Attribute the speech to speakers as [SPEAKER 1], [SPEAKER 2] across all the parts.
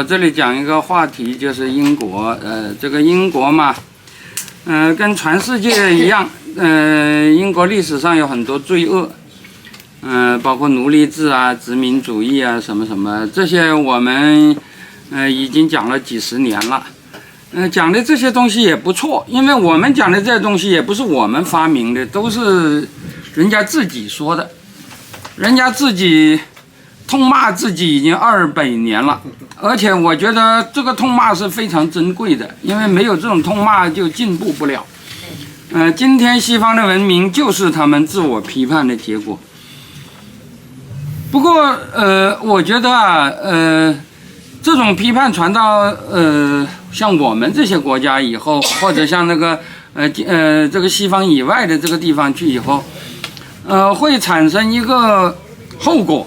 [SPEAKER 1] 我这里讲一个话题，就是英国。这个英国嘛，跟全世界一样，英国历史上有很多罪恶，包括奴隶制啊、殖民主义啊，什么什么这些，我们已经讲了几十年了。讲的这些东西也不错，因为我们讲的这些东西也不是我们发明的，都是人家自己说的，人家自己痛骂自己已经200年了，而且我觉得这个痛骂是非常珍贵的，因为没有这种痛骂就进步不了。今天西方的文明就是他们自我批判的结果。不过我觉得啊，这种批判传到像我们这些国家以后，或者像那个这个西方以外的这个地方去以后，会产生一个后果。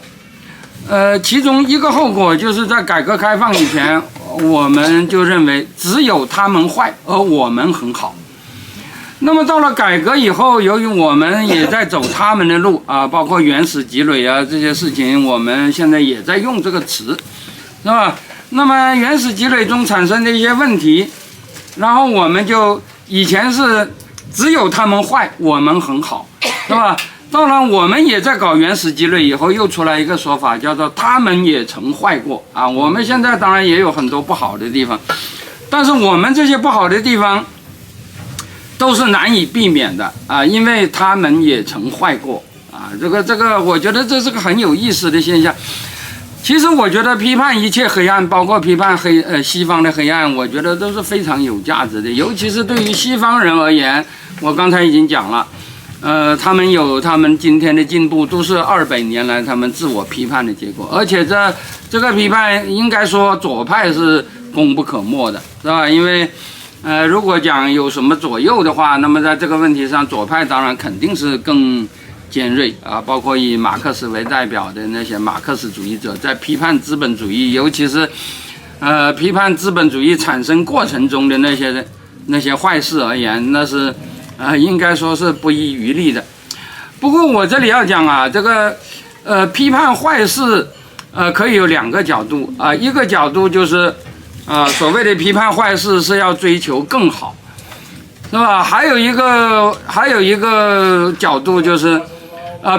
[SPEAKER 1] 其中一个后果就是在改革开放以前，我们就认为只有他们坏，而我们很好。那么到了改革以后，由于我们也在走他们的路啊，包括原始积累啊这些事情，我们现在也在用这个词，是吧？那么原始积累中产生的一些问题，然后我们就以前是只有他们坏，我们很好，是吧？当然我们也在搞原始积累以后，又出来一个说法，叫做他们也曾坏过啊。我们现在当然也有很多不好的地方，但是我们这些不好的地方都是难以避免的啊，因为他们也曾坏过啊。这个，我觉得这是个很有意思的现象。其实我觉得批判一切黑暗，包括批判西方的黑暗，我觉得都是非常有价值的。尤其是对于西方人而言，我刚才已经讲了，他们有他们今天的进步，都是200年来他们自我批判的结果。而且这个批判应该说左派是功不可没的，是吧？因为如果讲有什么左右的话，那么在这个问题上，左派当然肯定是更尖锐啊，包括以马克思为代表的那些马克思主义者，在批判资本主义，尤其是批判资本主义产生过程中的那些坏事而言，那是应该说是不遗余力的。不过我这里要讲啊，这个批判坏事可以有2个角度啊，一个角度就是所谓的批判坏事是要追求更好，是吧？还有一个角度就是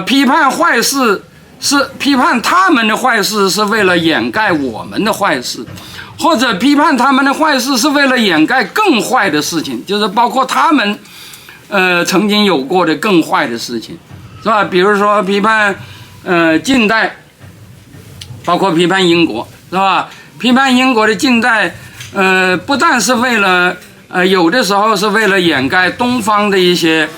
[SPEAKER 1] 批判坏事是批判他们的坏事是为了掩盖我们的坏事，或者批判他们的坏事是为了掩盖更坏的事情，就是包括他们曾经有过的更坏的事情，是吧？比如说批判近代，包括批判英国，是吧？批判英国的近代不但是为了有的时候是为了掩盖东方的一些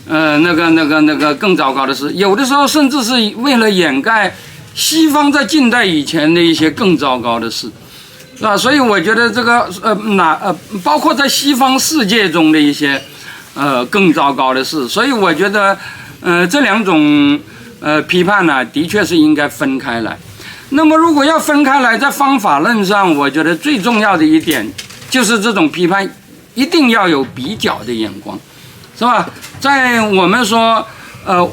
[SPEAKER 1] 那个更糟糕的事，有的时候甚至是为了掩盖西方在近代以前的一些更糟糕的事，是吧？所以我觉得这个包括在西方世界中的一些更糟糕的事，所以我觉得这2种批判呢，的确是应该分开来。那么如果要分开来，在方法论上，我觉得最重要的一点就是这种批判一定要有比较的眼光，是吧？在我们说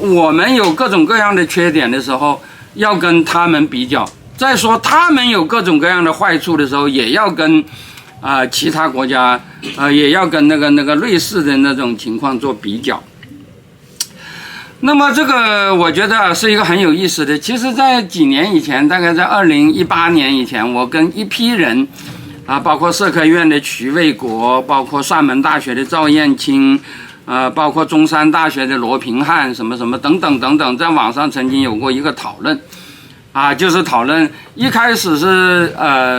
[SPEAKER 1] 我们有各种各样的缺点的时候，要跟他们比较；再说他们有各种各样的坏处的时候，也要跟其他国家也要跟那个类似的那种情况做比较。那么这个我觉得是一个很有意思的。其实在几年以前，大概在2018年以前，我跟一批人包括社科院的徐卫国，包括厦门大学的赵燕青，包括中山大学的罗平汉，什么什么等等等等，在网上曾经有过一个讨论就是讨论一开始是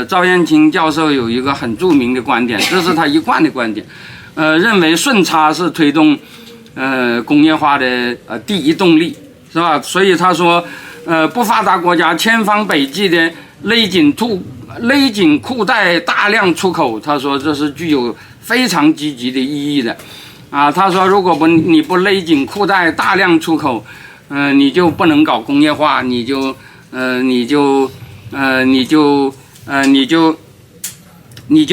[SPEAKER 1] 赵燕青教授有一个很著名的观点，这是他一贯的观点，认为顺差是推动工业化的第一动力，是吧？所以他说不发达国家千方百计的勒紧裤带大量出口，他说这是具有非常积极的意义的他说如果你不勒紧裤带大量出口，你就不能搞工业化，你就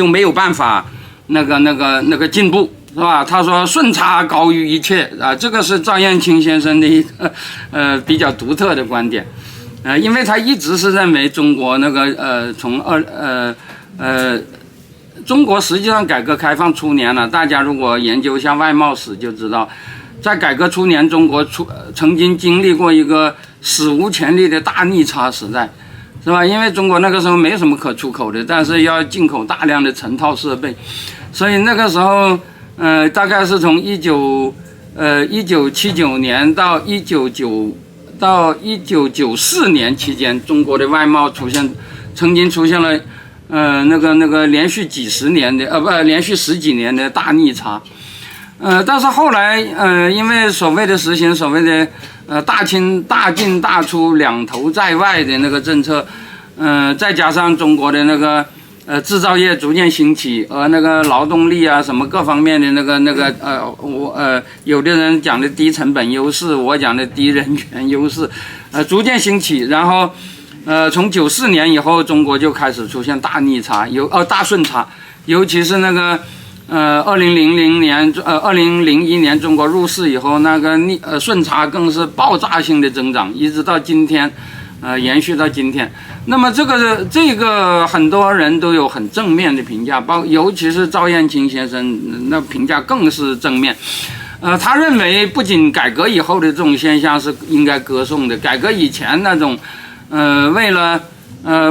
[SPEAKER 1] 没有办法那个进步，是吧？他说顺差高于一切这个是赵燕青先生的一个比较独特的观点，因为他一直是认为中国那个从中国实际上改革开放初年呢，大家如果研究一下外贸史就知道，在改革初年，中国曾经经历过一个史无前例的大逆差时代，是吧？因为中国那个时候没什么可出口的，但是要进口大量的成套设备，所以那个时候，大概是从1979年到1994年期间，中国的外贸曾经出现了。那个连续几十年的连续十几年的大逆差，但是后来因为所谓的实行所谓的大进大出两头在外的那个政策，再加上中国的那个制造业逐渐兴起，那个劳动力啊什么各方面的有的人讲的低成本优势，我讲的低人权优势，逐渐兴起，然后。从94年以后，中国就开始出现大逆差，大顺差，尤其是那个2001年中国入世以后，那个顺差更是爆炸性的增长，一直到今天，延续到今天。那么这个很多人都有很正面的评价，尤其是赵燕青先生，那评价更是正面。他认为不仅改革以后的这种现象是应该歌颂的，改革以前那种。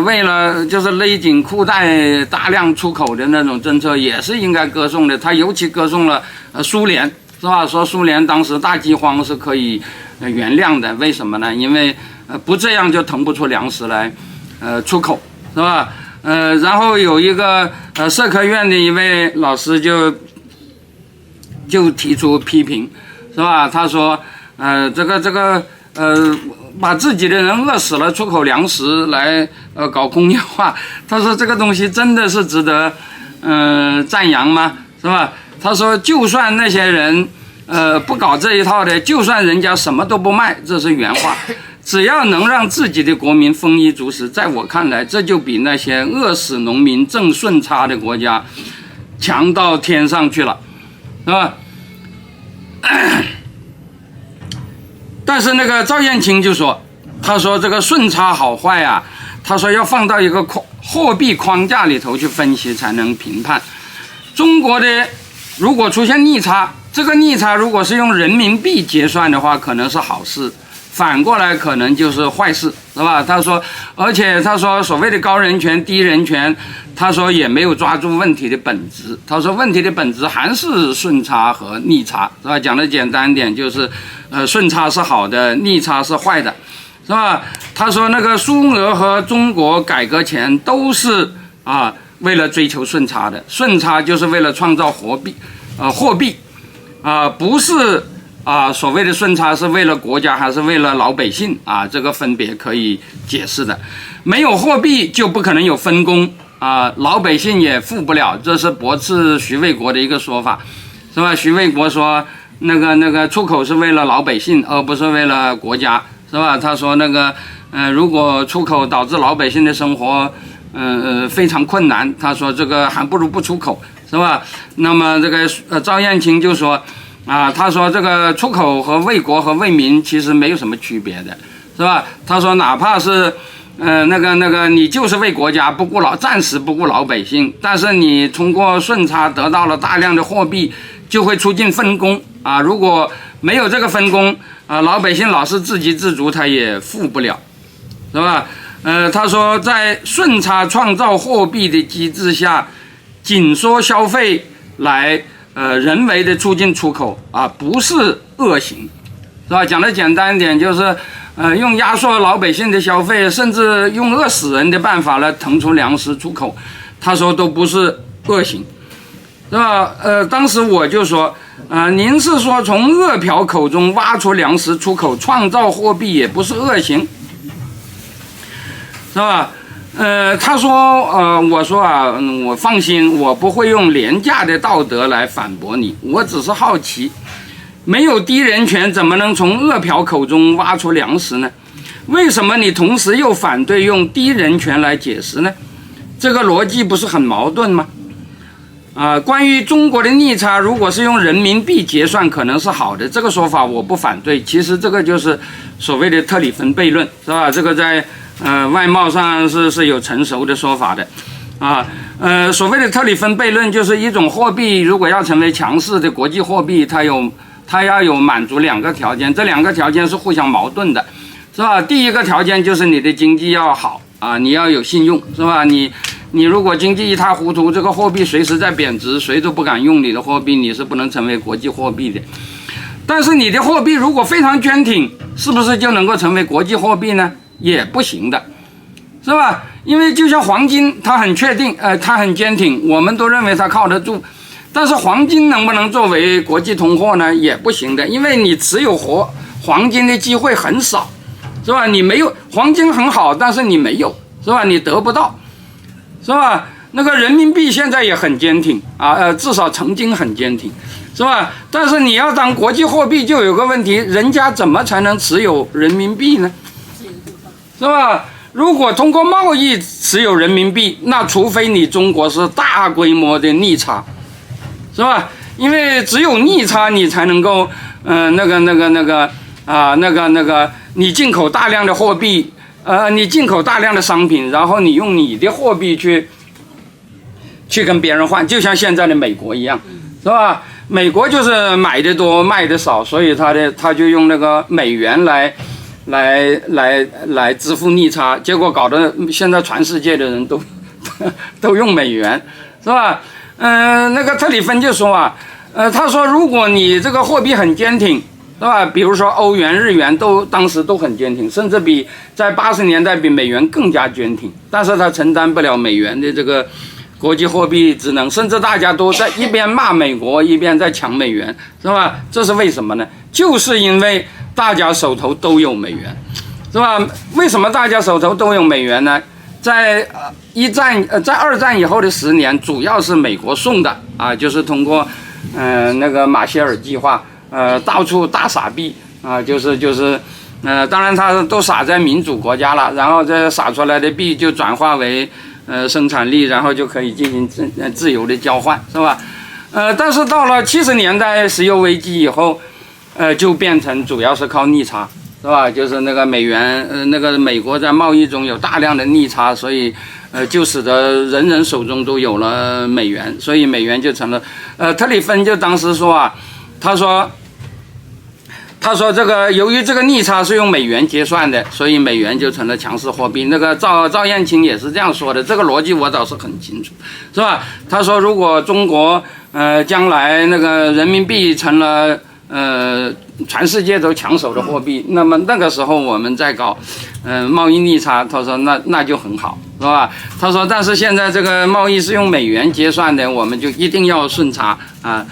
[SPEAKER 1] 为了就是勒紧裤带大量出口的那种政策也是应该歌颂的。他尤其歌颂了苏联，是吧？说苏联当时大饥荒是可以原谅的，为什么呢？因为不这样就腾不出粮食来出口，是吧？然后有一个社科院的一位老师就提出批评，是吧？他说把自己的人饿死了，出口粮食来搞工业化，他说这个东西真的是值得赞扬吗？是吧？他说就算那些人不搞这一套的，就算人家什么都不卖，这是原话，只要能让自己的国民丰衣足食，在我看来这就比那些饿死农民挣顺差的国家强到天上去了，是吧？但是那个赵燕青就说，他说这个顺差好坏啊，他说要放到一个货币框架里头去分析才能评判。中国的如果出现逆差，这个逆差如果是用人民币结算的话，可能是好事，反过来可能就是坏事，是吧？他说，而且他说所谓的高人权低人权，他说也没有抓住问题的本质。他说问题的本质还是顺差和逆差，是吧？讲的简单一点就是，顺差是好的，逆差是坏的，是吧？他说那个苏俄和中国改革前都是为了追求顺差的，顺差就是为了创造货币，不是所谓的顺差是为了国家还是为了老百姓这个分别可以解释的。没有货币就不可能有分工老百姓也富不了，这是驳斥徐卫国的一个说法，是吧？徐卫国说那个出口是为了老百姓，而不是为了国家，是吧？他说如果出口导致老百姓的生活非常困难，他说这个还不如不出口，是吧？那么这个赵燕青就说他说这个出口和为国和为民其实没有什么区别的，是吧？他说哪怕是你就是为国家暂时不顾老百姓，但是你通过顺差得到了大量的货币，就会促进分工如果没有这个分工老百姓老是自给自足，他也富不了，是吧？他说在顺差创造货币的机制下，紧缩消费来人为的促进出口不是恶行，是吧？讲的简单一点就是用压缩老百姓的消费，甚至用饿死人的办法来腾出粮食出口，他说都不是恶行，是吧？当时我就说您是说从饿殍口中挖出粮食出口，创造货币也不是恶行，是吧？他说我说我放心，我不会用廉价的道德来反驳你，我只是好奇，没有低人权怎么能从饿殍口中挖出粮食呢？为什么你同时又反对用低人权来解释呢？这个逻辑不是很矛盾吗？关于中国的逆差，如果是用人民币结算可能是好的，这个说法我不反对，其实这个就是所谓的特里芬悖论，是吧？这个在外贸上是有成熟的说法的所谓的特里芬悖论就是一种货币如果要成为强势的国际货币，它要有满足2个条件，这2个条件是互相矛盾的，是吧？第一个条件就是你的经济要好啊，你要有信用，是吧？你如果经济一塌糊涂，这个货币随时在贬值，谁都不敢用你的货币，你是不能成为国际货币的。但是你的货币如果非常坚挺，是不是就能够成为国际货币呢？也不行的，是吧？因为就像黄金，它很确定，它很坚挺，我们都认为它靠得住。但是黄金能不能作为国际通货呢？也不行的，因为你持有黄金的机会很少，是吧？你没有黄金很好，但是你没有，是吧？你得不到，是吧？那个人民币现在也很坚挺啊，至少曾经很坚挺，是吧？但是你要当国际货币，就有个问题，人家怎么才能持有人民币呢？是吧？如果通过贸易持有人民币，那除非你中国是大规模的逆差，是吧？因为只有逆差，你才能够，你进口大量的货币，你进口大量的商品，然后你用你的货币去跟别人换，就像现在的美国一样，是吧？美国就是买的多卖的少，所以他就用那个美元来支付逆差，结果搞得现在全世界的人都用美元，是吧？那个特里芬就说啊，他说如果你这个货币很坚挺，是吧？比如说欧元、日元当时都很坚挺，甚至比在80年代比美元更加坚挺，但是它承担不了美元的这个国际货币职能，甚至大家都在一边骂美国，一边在抢美元，是吧？这是为什么呢？就是因为大家手头都有美元，是吧？为什么大家手头都有美元呢？在二战以后的10年，主要是美国送的啊，就是通过那个马歇尔计划，到处大撒币啊，当然它都撒在民主国家了，然后这撒出来的币就转化为生产力，然后就可以进行自由的交换，是吧？但是到了70年代石油危机以后，就变成主要是靠逆差，是吧？就是那个美元，那个美国在贸易中有大量的逆差，所以就使得人人手中都有了美元，所以美元就成了。特里芬就当时说啊，他说这个由于这个逆差是用美元结算的，所以美元就成了强势货币。那个赵燕青也是这样说的，这个逻辑我倒是很清楚，是吧？他说如果中国将来那个人民币成了全世界都抢手的货币，那么那个时候我们再搞贸易逆差，他说那就很好，是吧？他说但是现在这个贸易是用美元结算的，我们就一定要顺差啊，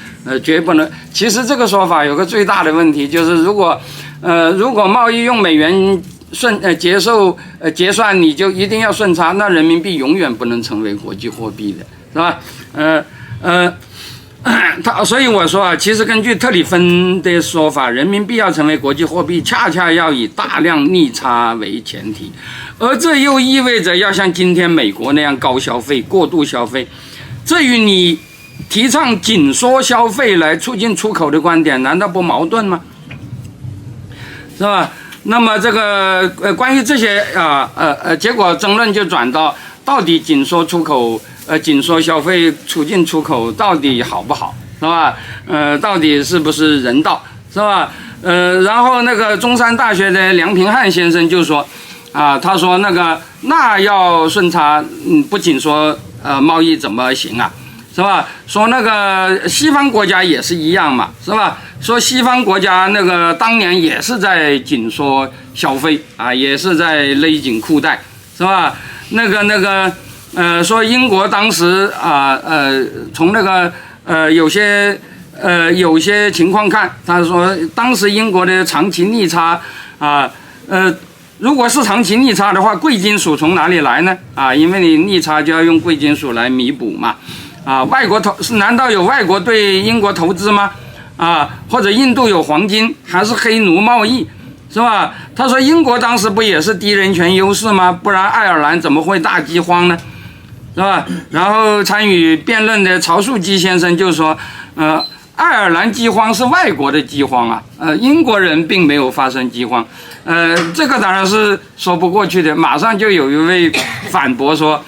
[SPEAKER 1] 绝不能。其实这个说法有个最大的问题，就是如果贸易用美元结算，你就一定要顺差，那人民币永远不能成为国际货币的，是吧？所以我说啊，其实根据特里芬的说法，人民币要成为国际货币，恰恰要以大量逆差为前提，而这又意味着要像今天美国那样高消费、过度消费，这与你提倡紧缩消费来促进出口的观点，难道不矛盾吗？是吧？那么这个关于这些结果争论就转到底紧缩出口。紧缩消费促进出口到底好不好，是吧？到底是不是人道，是吧？然后那个中山大学的梁平汉先生就说，他说那要顺差，不紧缩贸易怎么行啊，是吧？说那个西方国家也是一样嘛，是吧？说西方国家那个当年也是在紧缩消费啊，也是在勒紧裤带，是吧？说英国当时从那个有些情况看，他说当时英国的长期逆差如果是长期逆差的话，贵金属从哪里来呢？因为你逆差就要用贵金属来弥补嘛。难道有外国对英国投资吗？或者印度有黄金，还是黑奴贸易？是吧？他说英国当时不也是低人权优势吗？不然爱尔兰怎么会大饥荒呢？是吧？然后参与辩论的曹树基先生就说，爱尔兰饥荒是外国的饥荒啊，英国人并没有发生饥荒，这个当然是说不过去的。马上就有一位反驳说，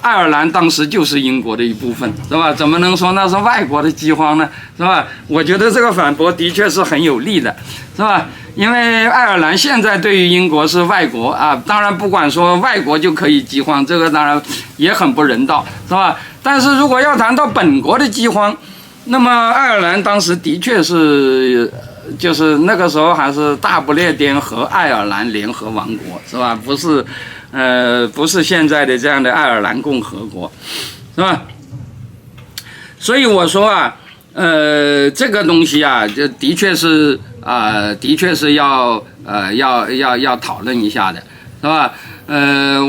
[SPEAKER 1] 爱尔兰当时就是英国的一部分，是吧？怎么能说那是外国的饥荒呢？是吧？我觉得这个反驳的确是很有力的，是吧？因为爱尔兰现在对于英国是外国啊，当然不管说外国就可以饥荒，这个当然也很不人道，是吧？但是如果要谈到本国的饥荒，那么爱尔兰当时的确是，就是那个时候还是大不列颠和爱尔兰联合王国，是吧？不是现在的这样的爱尔兰共和国，是吧？所以我说啊，这个东西啊，这的确是要讨论一下的，是吧？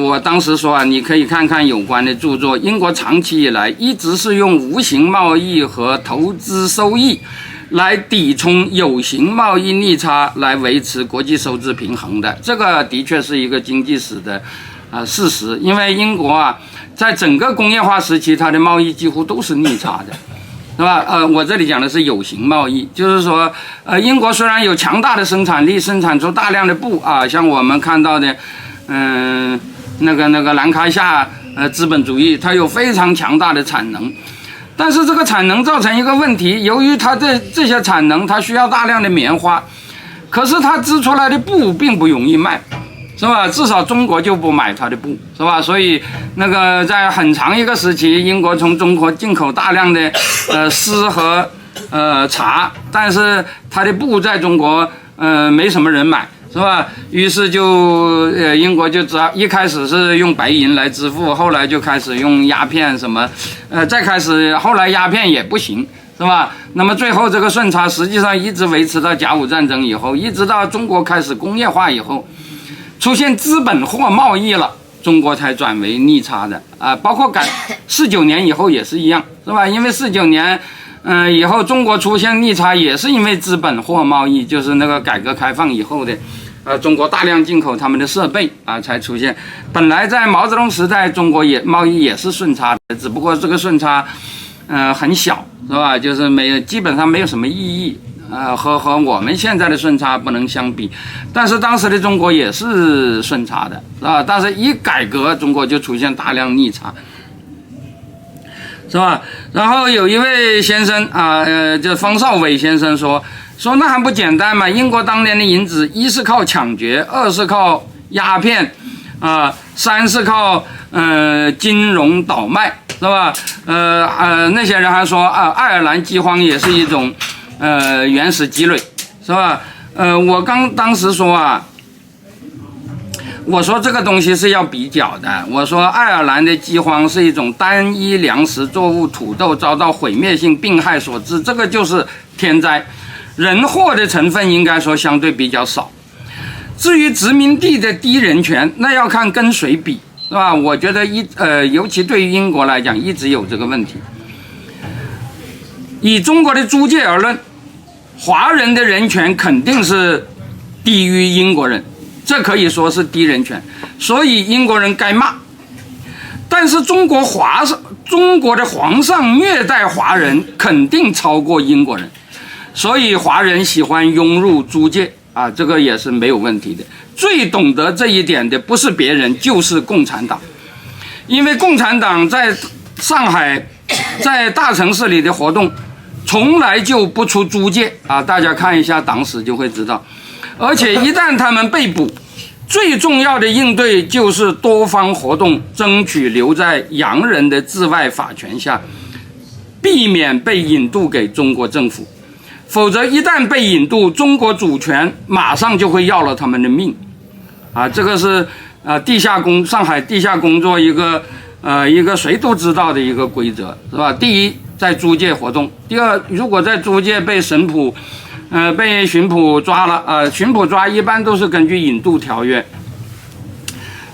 [SPEAKER 1] 我当时说啊，你可以看看有关的著作。英国长期以来一直是用无形贸易和投资收益来抵充有形贸易逆差，来维持国际收支平衡的。这个的确是一个经济史的事实。因为英国啊，在整个工业化时期，它的贸易几乎都是逆差的，是吧？我这里讲的是有形贸易，就是说，英国虽然有强大的生产力，生产出大量的布啊，像我们看到的。那个兰开夏资本主义，它有非常强大的产能，但是这个产能造成一个问题，由于它这些产能，它需要大量的棉花，可是它织出来的布并不容易卖，是吧？至少中国就不买它的布，是吧？所以那个在很长一个时期，英国从中国进口大量的丝和茶，但是它的布在中国没什么人买。是吧？于是就英国就只要一开始是用白银来支付，后来就开始用鸦片什么，再开始后来鸦片也不行，是吧？那么最后这个顺差实际上一直维持到甲午战争以后，一直到中国开始工业化以后，出现资本货贸易了，中国才转为逆差的啊。包括49年以后也是一样，是吧？因为49年。以后中国出现逆差也是因为资本货贸易，就是那个改革开放以后的，中国大量进口他们的设备啊，才出现。本来在毛泽东时代，中国贸易也是顺差的，只不过这个顺差，很小，是吧？就是基本上没有什么意义，和我们现在的顺差不能相比。但是当时的中国也是顺差的，是吧？但是一改革，中国就出现大量逆差。是吧？然后有一位先生啊，就方少伟先生说那还不简单嘛？英国当年的银子，一是靠抢劫，二是靠鸦片，三是靠金融倒卖，是吧？那些人还说爱尔兰饥荒也是一种原始积累，是吧？我当时说啊。我说这个东西是要比较的。我说爱尔兰的饥荒是一种单一粮食作物土豆遭到毁灭性病害所致，这个就是天灾，人祸的成分应该说相对比较少。至于殖民地的低人权，那要看跟谁比，是吧？我觉得尤其对于英国来讲，一直有这个问题。以中国的租界而论，华人的人权肯定是低于英国人。这可以说是低人权，所以英国人该骂。但是中国的皇上虐待华人肯定超过英国人，所以华人喜欢拥入租界啊，这个也是没有问题的。最懂得这一点的不是别人，就是共产党，因为共产党在上海，在大城市里的活动，从来就不出租界啊，大家看一下党史就会知道。而且一旦他们被捕，最重要的应对就是多方活动，争取留在洋人的治外法权下，避免被引渡给中国政府。否则一旦被引渡，中国主权马上就会要了他们的命啊！这个是上海地下工作一个谁都知道的一个规则，是吧？第一，在租界活动；第二，如果在租界被巡捕抓了，巡捕抓一般都是根据引渡条约，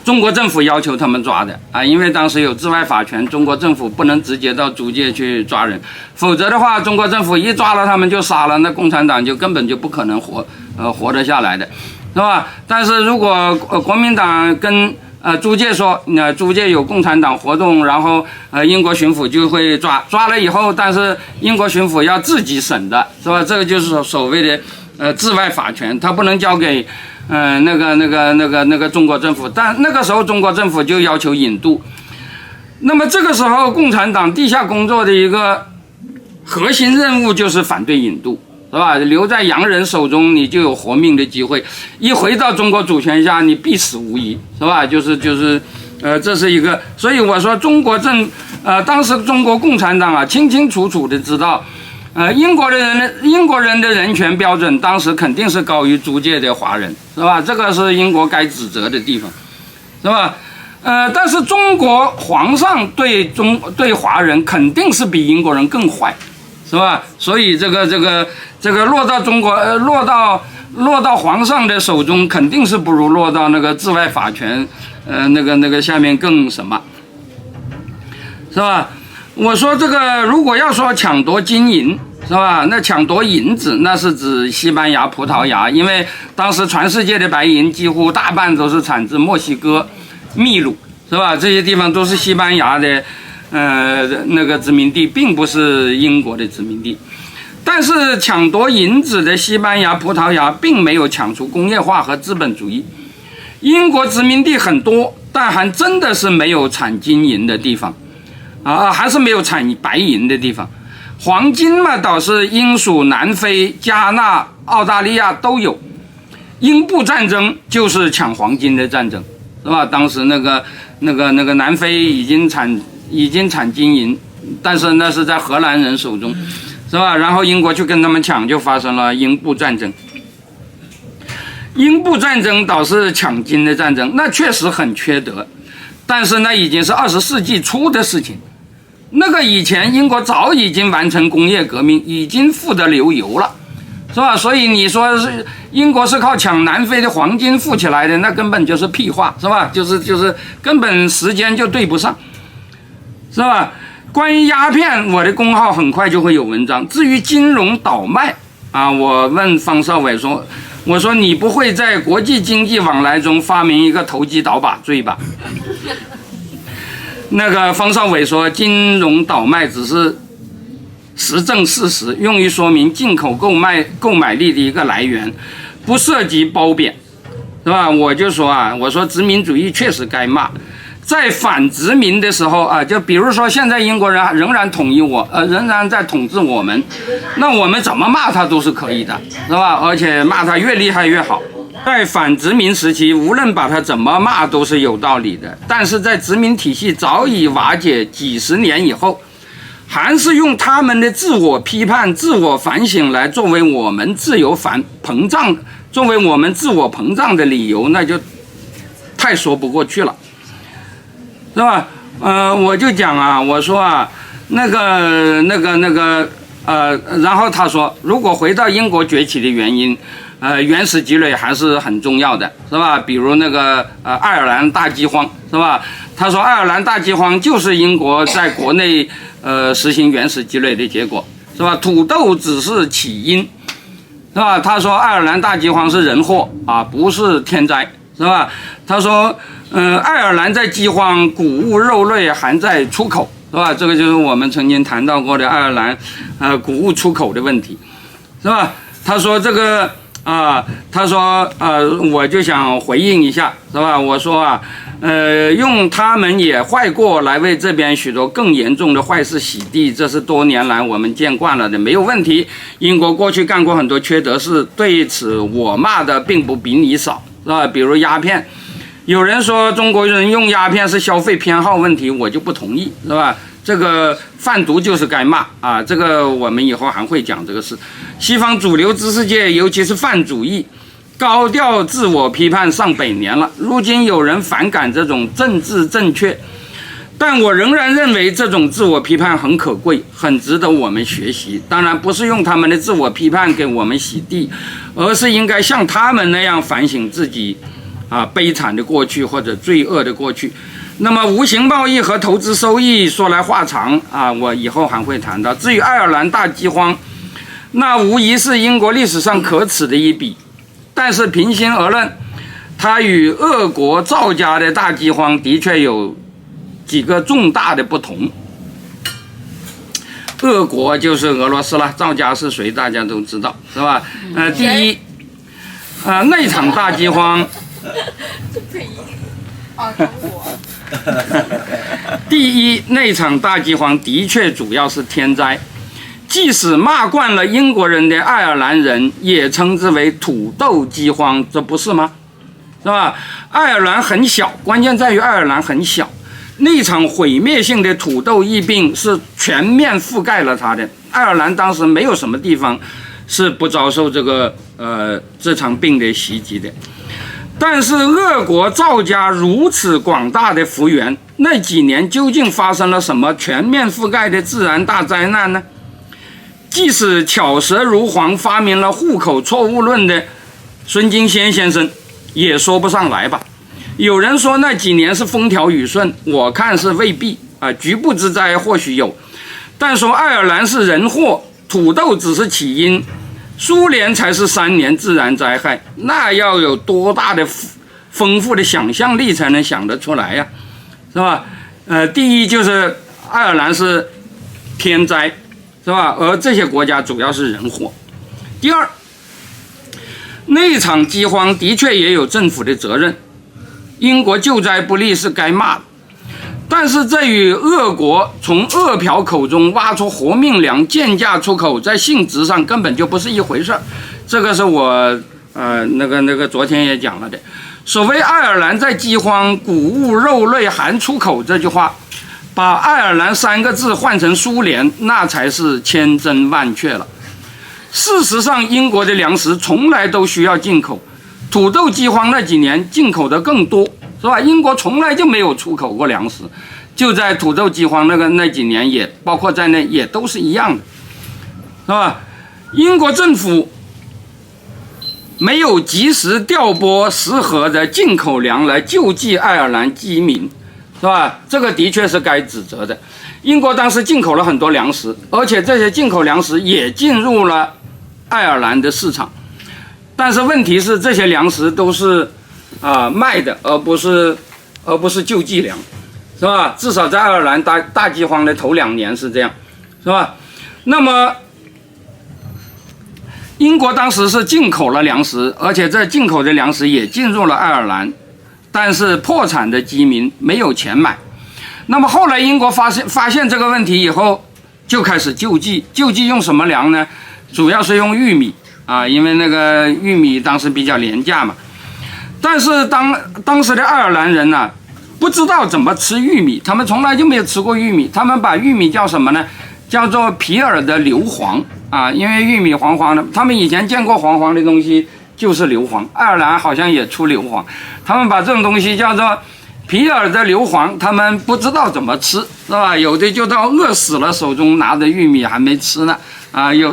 [SPEAKER 1] 中国政府要求他们抓的啊，因为当时有治外法权，中国政府不能直接到租界去抓人，否则的话，中国政府一抓了他们就杀了，那共产党就根本就不可能活得下来的，是吧？但是如果国民党跟租界说，租界有共产党活动，然后英国巡抚就会抓了以后，但是英国巡抚要自己审的，是吧？这个就是所谓的治外法权，他不能交给那个中国政府，但那个时候中国政府就要求引渡。那么这个时候，共产党地下工作的一个核心任务就是反对引渡，是吧？留在洋人手中，你就有活命的机会；一回到中国主权下，你必死无疑，是吧？这是一个。所以我说，当时中国共产党啊，清清楚楚的知道，英国人的人权标准，当时肯定是高于租界的华人，是吧？这个是英国该指责的地方，是吧？但是中国皇上对华人肯定是比英国人更坏，是吧？所以这个落到中国落到皇上的手中，肯定是不如落到那个治外法权那个下面更什么，是吧？我说这个如果要说抢夺金银，是吧？那抢夺银子，那是指西班牙、葡萄牙，因为当时全世界的白银几乎大半都是产自墨西哥、秘鲁，是吧？这些地方都是西班牙的那个殖民地，并不是英国的殖民地。但是抢夺银子的西班牙、葡萄牙并没有抢出工业化和资本主义。英国殖民地很多，但还真的是没有产金银的地方，还是没有产白银的地方。黄金嘛，倒是英属南非、加纳、澳大利亚都有。英布战争就是抢黄金的战争，是吧？当时那个南非已经产金银，但是那是在荷兰人手中，是吧？然后英国去跟他们抢，就发生了英布战争。英布战争倒是抢金的战争，那确实很缺德，但是那已经是20世纪初的事情。那个以前英国早已经完成工业革命，已经富得流油了，是吧？所以你说是英国是靠抢南非的黄金富起来的，那根本就是屁话，是吧？就是根本时间就对不上，是吧？关于鸦片，我的公号很快就会有文章。至于金融倒卖啊，我问方少伟说，我说你不会在国际经济往来中发明一个投机倒把罪吧？那个方少伟说，金融倒卖只是实证事实，用于说明进口购买力的一个来源，不涉及褒贬，是吧？我就说啊，我说殖民主义确实该骂，在反殖民的时候啊，就比如说现在英国人仍然仍然在统治我们，那我们怎么骂他都是可以的，是吧？而且骂他越厉害越好。在反殖民时期，无论把他怎么骂都是有道理的，但是在殖民体系早已瓦解几十年以后，还是用他们的自我批判、自我反省来作为我们自我膨胀的理由，那就太说不过去了，是吧？我就讲啊，我说啊，然后他说，如果回到英国崛起的原因，原始积累还是很重要的，是吧？比如爱尔兰大饥荒，是吧？他说爱尔兰大饥荒就是英国在国内实行原始积累的结果，是吧？土豆只是起因，是吧？他说爱尔兰大饥荒是人祸啊，不是天灾，是吧？他说爱尔兰在饥荒，谷物肉类还在出口，是吧？这个就是我们曾经谈到过的爱尔兰谷物出口的问题，是吧？他说这个我就想回应一下，是吧？我说用他们也坏过来为这边许多更严重的坏事洗地，这是多年来我们见惯了的，没有问题。英国过去干过很多缺德事，对此我骂的并不比你少，是吧？比如鸦片，有人说中国人用鸦片是消费偏好问题，我就不同意，是吧？这个贩毒就是该骂啊！这个我们以后还会讲这个事。西方主流知识界，尤其是泛主义，高调自我批判上百年了。如今有人反感这种政治正确，但我仍然认为这种自我批判很可贵，很值得我们学习。当然不是用他们的自我批判给我们洗地，而是应该像他们那样反省自己悲惨的过去或者罪恶的过去。那么无形贸易和投资收益说来话长我以后还会谈到。至于爱尔兰大饥荒，那无疑是英国历史上可耻的一笔，但是平心而论，它与俄国赵家的大饥荒的确有几个重大的不同。俄国就是俄罗斯了，赵家是谁大家都知道，是吧？第一，那场大饥荒
[SPEAKER 2] 啊，中国。
[SPEAKER 1] 第一，那场大饥荒的确主要是天灾，即使骂惯了英国人的爱尔兰人也称之为土豆饥荒，这不是吗？是吧？爱尔兰很小，关键在于爱尔兰很小，那场毁灭性的土豆疫病是全面覆盖了它的。爱尔兰当时没有什么地方是不遭受这场病的袭击的。但是俄国造家如此广大的幅员，那几年究竟发生了什么全面覆盖的自然大灾难呢？即使巧舌如簧发明了户口错误论的孙金仙先生也说不上来吧。有人说那几年是风调雨顺，我看是未必啊，局部之灾或许有，但说爱尔兰是人祸，土豆只是起因，苏联才是3年自然灾害，那要有多大的丰富的想象力才能想得出来呀，是吧？第一就是爱尔兰是天灾，是吧？而这些国家主要是人祸。第二，那场饥荒的确也有政府的责任，英国救灾不力是该骂的，但是这与俄国从俄嫖口中挖出活命粮贱价出口，在性质上根本就不是一回事。这个是我昨天也讲了的。所谓爱尔兰在饥荒，谷物肉类含出口这句话，把爱尔兰3个字换成苏联，那才是千真万确了。事实上，英国的粮食从来都需要进口，土豆饥荒那几年进口的更多，是吧？英国从来就没有出口过粮食，就在土豆饥荒那几年也包括在内，也都是一样的，是吧？英国政府没有及时调拨适合的进口粮来救济爱尔兰饥民，是吧？这个的确是该指责的。英国当时进口了很多粮食，而且这些进口粮食也进入了爱尔兰的市场，但是问题是这些粮食都是卖的，而不是救济粮，是吧？至少在爱尔兰大饥荒的头2年是这样，是吧？那么英国当时是进口了粮食，而且这进口的粮食也进入了爱尔兰，但是破产的饥民没有钱买。那么后来英国发现这个问题以后，就开始救济。救济用什么粮呢？主要是用玉米啊，因为那个玉米当时比较廉价嘛。但是当时的爱尔兰人呢，不知道怎么吃玉米，他们从来就没有吃过玉米，他们把玉米叫什么呢？叫做皮尔的硫磺啊，因为玉米黄黄的，他们以前见过黄黄的东西就是硫磺，爱尔兰好像也出硫磺，他们把这种东西叫做皮尔的硫磺，他们不知道怎么吃，是吧？有的就到饿死了，手中拿着玉米还没吃呢，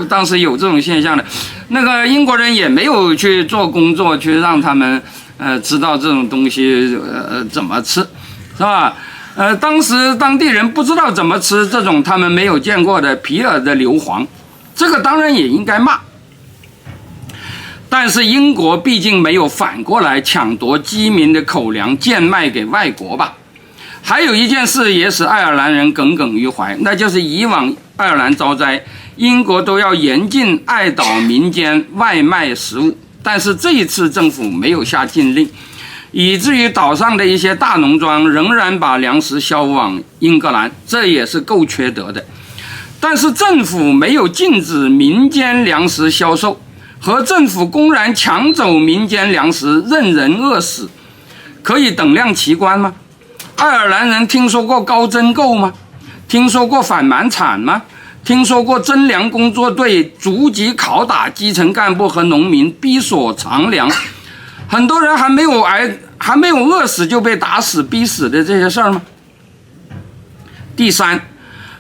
[SPEAKER 1] 当时有这种现象的。那个英国人也没有去做工作去让他们知道这种东西怎么吃，是吧？当时当地人不知道怎么吃这种他们没有见过的皮尔的硫磺，这个当然也应该骂。但是英国毕竟没有反过来抢夺饥民的口粮贱卖给外国吧。还有一件事也使爱尔兰人耿耿于怀，那就是以往爱尔兰遭灾，英国都要严禁爱岛民间外卖食物，但是这一次政府没有下禁令，以至于岛上的一些大农庄仍然把粮食销往英格兰，这也是够缺德的。但是政府没有禁止民间粮食销售，和政府公然抢走民间粮食任人饿死，可以等量齐观吗？爱尔兰人听说过高征购吗？听说过反满产吗？听说过征粮工作队逐级拷打基层干部和农民，逼索偿粮？很多人还没有饿死就被打死逼死的这些事儿吗？第三，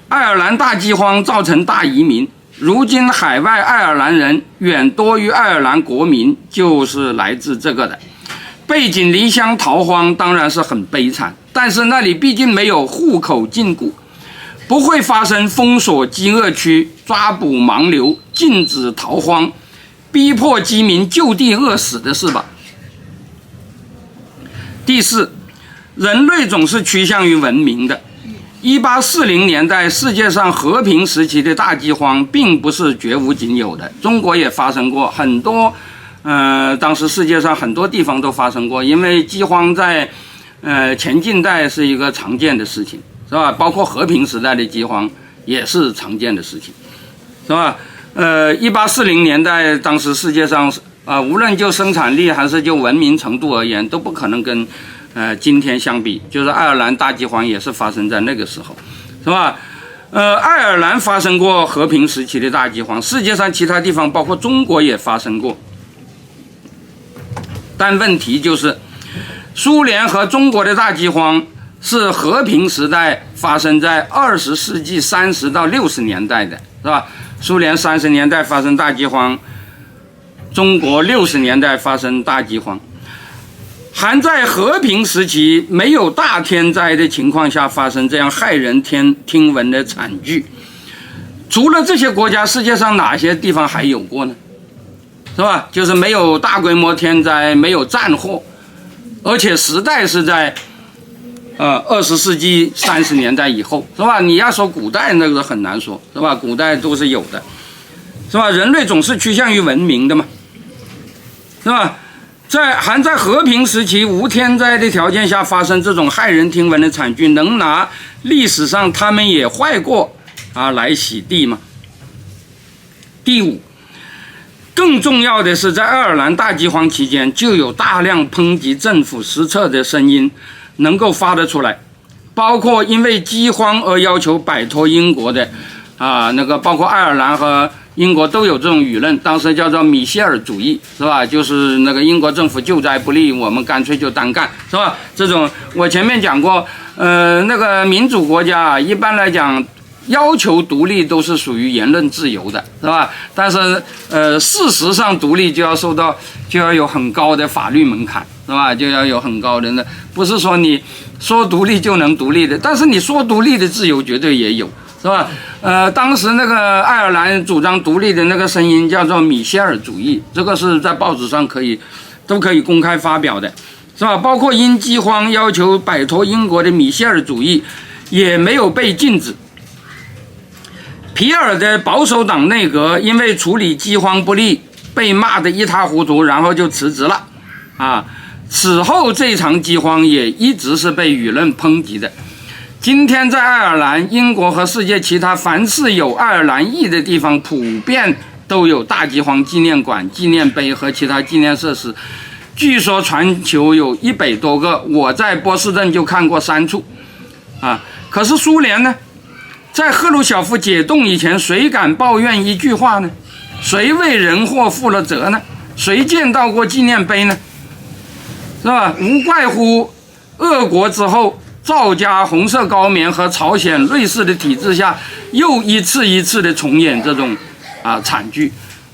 [SPEAKER 1] 爱尔兰大饥荒造成大移民，如今海外爱尔兰人远多于爱尔兰国民，就是来自这个的。背井离乡逃荒当然是很悲惨，但是那里毕竟没有户口禁锢，不会发生封锁饥饿区、抓捕盲流、禁止逃荒、逼迫饥民就地饿死的事吧。第四，人类总是趋向于文明的。1840年代世界上和平时期的大饥荒并不是绝无仅有的，中国也发生过很多，当时世界上很多地方都发生过，因为饥荒在前近代是一个常见的事情，是吧？包括和平时代的饥荒也是常见的事情，是吧？1840年代，当时世界上无论就生产力还是就文明程度而言，都不可能跟今天相比。就是爱尔兰大饥荒也是发生在那个时候，是吧？爱尔兰发生过和平时期的大饥荒，世界上其他地方包括中国也发生过。但问题就是，苏联和中国的大饥荒是和平时代发生在20世纪30到60年代的，是吧？苏联30年代发生大饥荒，中国60年代发生大饥荒。还在和平时期没有大天灾的情况下发生这样骇人听闻的惨剧，除了这些国家，世界上哪些地方还有过呢？是吧？就是没有大规模天灾，没有战祸，而且时代是在20世纪30年代以后，是吧？你要说古代那个很难说，是吧？古代都是有的，是吧？人类总是趋向于文明的嘛，是吧？还在和平时期无天灾的条件下发生这种骇人听闻的惨剧，能拿历史上他们也坏过来洗地吗？第五，更重要的是，在爱尔兰大饥荒期间，就有大量抨击政府失策的声音能够发得出来，包括因为饥荒而要求摆脱英国的包括爱尔兰和英国都有这种舆论，当时叫做米歇尔主义，是吧？就是那个英国政府救灾不力，我们干脆就单干，是吧？这种我前面讲过，那个民主国家一般来讲要求独立都是属于言论自由的，是吧？但是事实上独立就要有很高的法律门槛，是吧？就要有很高的，那不是说你说独立就能独立的，但是你说独立的自由绝对也有。是吧？当时那个爱尔兰主张独立的那个声音叫做米歇尔主义，这个是在报纸上都可以公开发表的，是吧？包括因饥荒要求摆脱英国的米歇尔主义也没有被禁止。皮尔的保守党内阁因为处理饥荒不力，被骂得一塌糊涂，然后就辞职了。此后这场饥荒也一直是被舆论抨击的。今天在爱尔兰、英国和世界其他凡是有爱尔兰裔的地方，普遍都有大饥荒纪念馆、纪念碑和其他纪念设施。据说全球有100多个，我在波士顿就看过3处。可是苏联呢，在赫鲁晓夫解冻以前，谁敢抱怨一句话呢？谁为人祸负了责呢？谁见到过纪念碑呢？是吧？无怪乎俄国之后，赵家红色高棉和朝鲜类似的体制下，又一次一次的重演这种惨剧，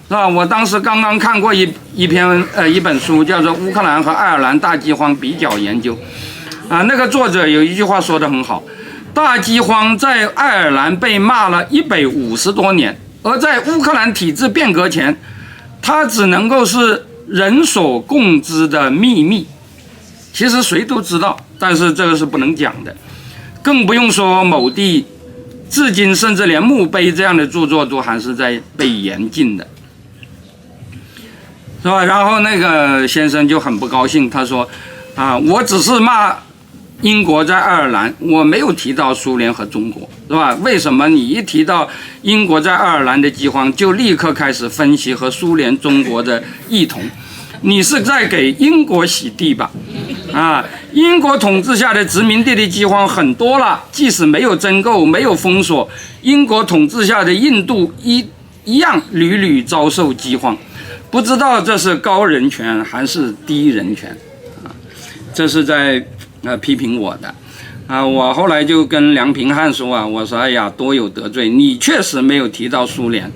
[SPEAKER 1] 是吧？我当时刚刚看过一本书，叫做《乌克兰和爱尔兰大饥荒比较研究》，那个作者有一句话说得很好：大饥荒在爱尔兰被骂了150多年，而在乌克兰体制变革前，它只能够是人所共知的秘密。其实谁都知道，但是这个是不能讲的，更不用说某地至今甚至连墓碑这样的著作都还是在被严禁的，是吧？然后那个先生就很不高兴，他说我只是骂英国在爱尔兰，我没有提到苏联和中国，是吧？为什么你一提到英国在爱尔兰的饥荒，就立刻开始分析和苏联、中国的异同？你是在给英国洗地吧？英国统治下的殖民地的饥荒很多了，即使没有征购、没有封锁，英国统治下的印度一样屡屡遭受饥荒。不知道这是高人权还是低人权这是在批评我的我后来就跟梁平汉说我说哎呀，多有得罪，你确实没有提到苏联，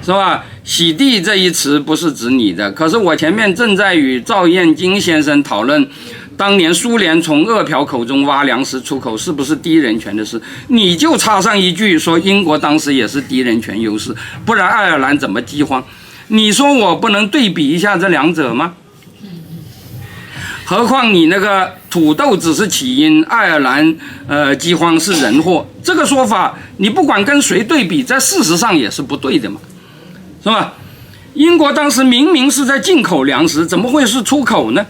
[SPEAKER 1] 是吧？洗地这一词不是指你的，可是我前面正在与赵燕京先生讨论当年苏联从俄瓢口中挖粮食出口是不是低人权的事，你就插上一句说英国当时也是低人权优势，不然爱尔兰怎么饥荒？你说我不能对比一下这两者吗？何况你那个土豆只是起因，爱尔兰饥荒是人祸，这个说法你不管跟谁对比，在事实上也是不对的嘛，是吧？英国当时明明是在进口粮食，怎么会是出口呢？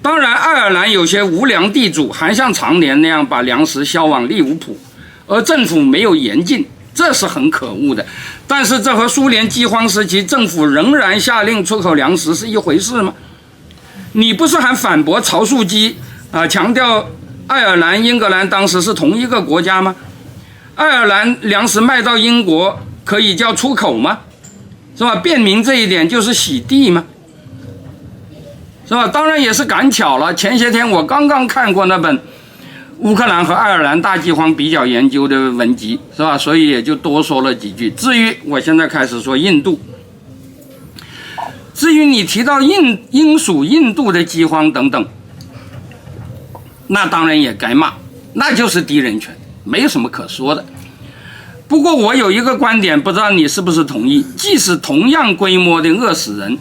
[SPEAKER 1] 当然，爱尔兰有些无良地主还像常年那样把粮食销往利物浦，而政府没有严禁，这是很可恶的。但是这和苏联饥荒时期政府仍然下令出口粮食是一回事吗？你不是还反驳曹树基强调爱尔兰、英格兰当时是同一个国家吗？爱尔兰粮食卖到英国可以叫出口吗？是吧？辨明这一点就是洗地吗？是吧？当然也是赶巧了，前些天我刚刚看过那本乌克兰和爱尔兰大饥荒比较研究的文集，是吧？所以也就多说了几句。至于我现在开始说印度，至于你提到英属印度的饥荒等等，那当然也该骂，那就是低人权，没有什么可说的。不过我有一个观点，不知道你是不是同意，即使同样规模的饿死人，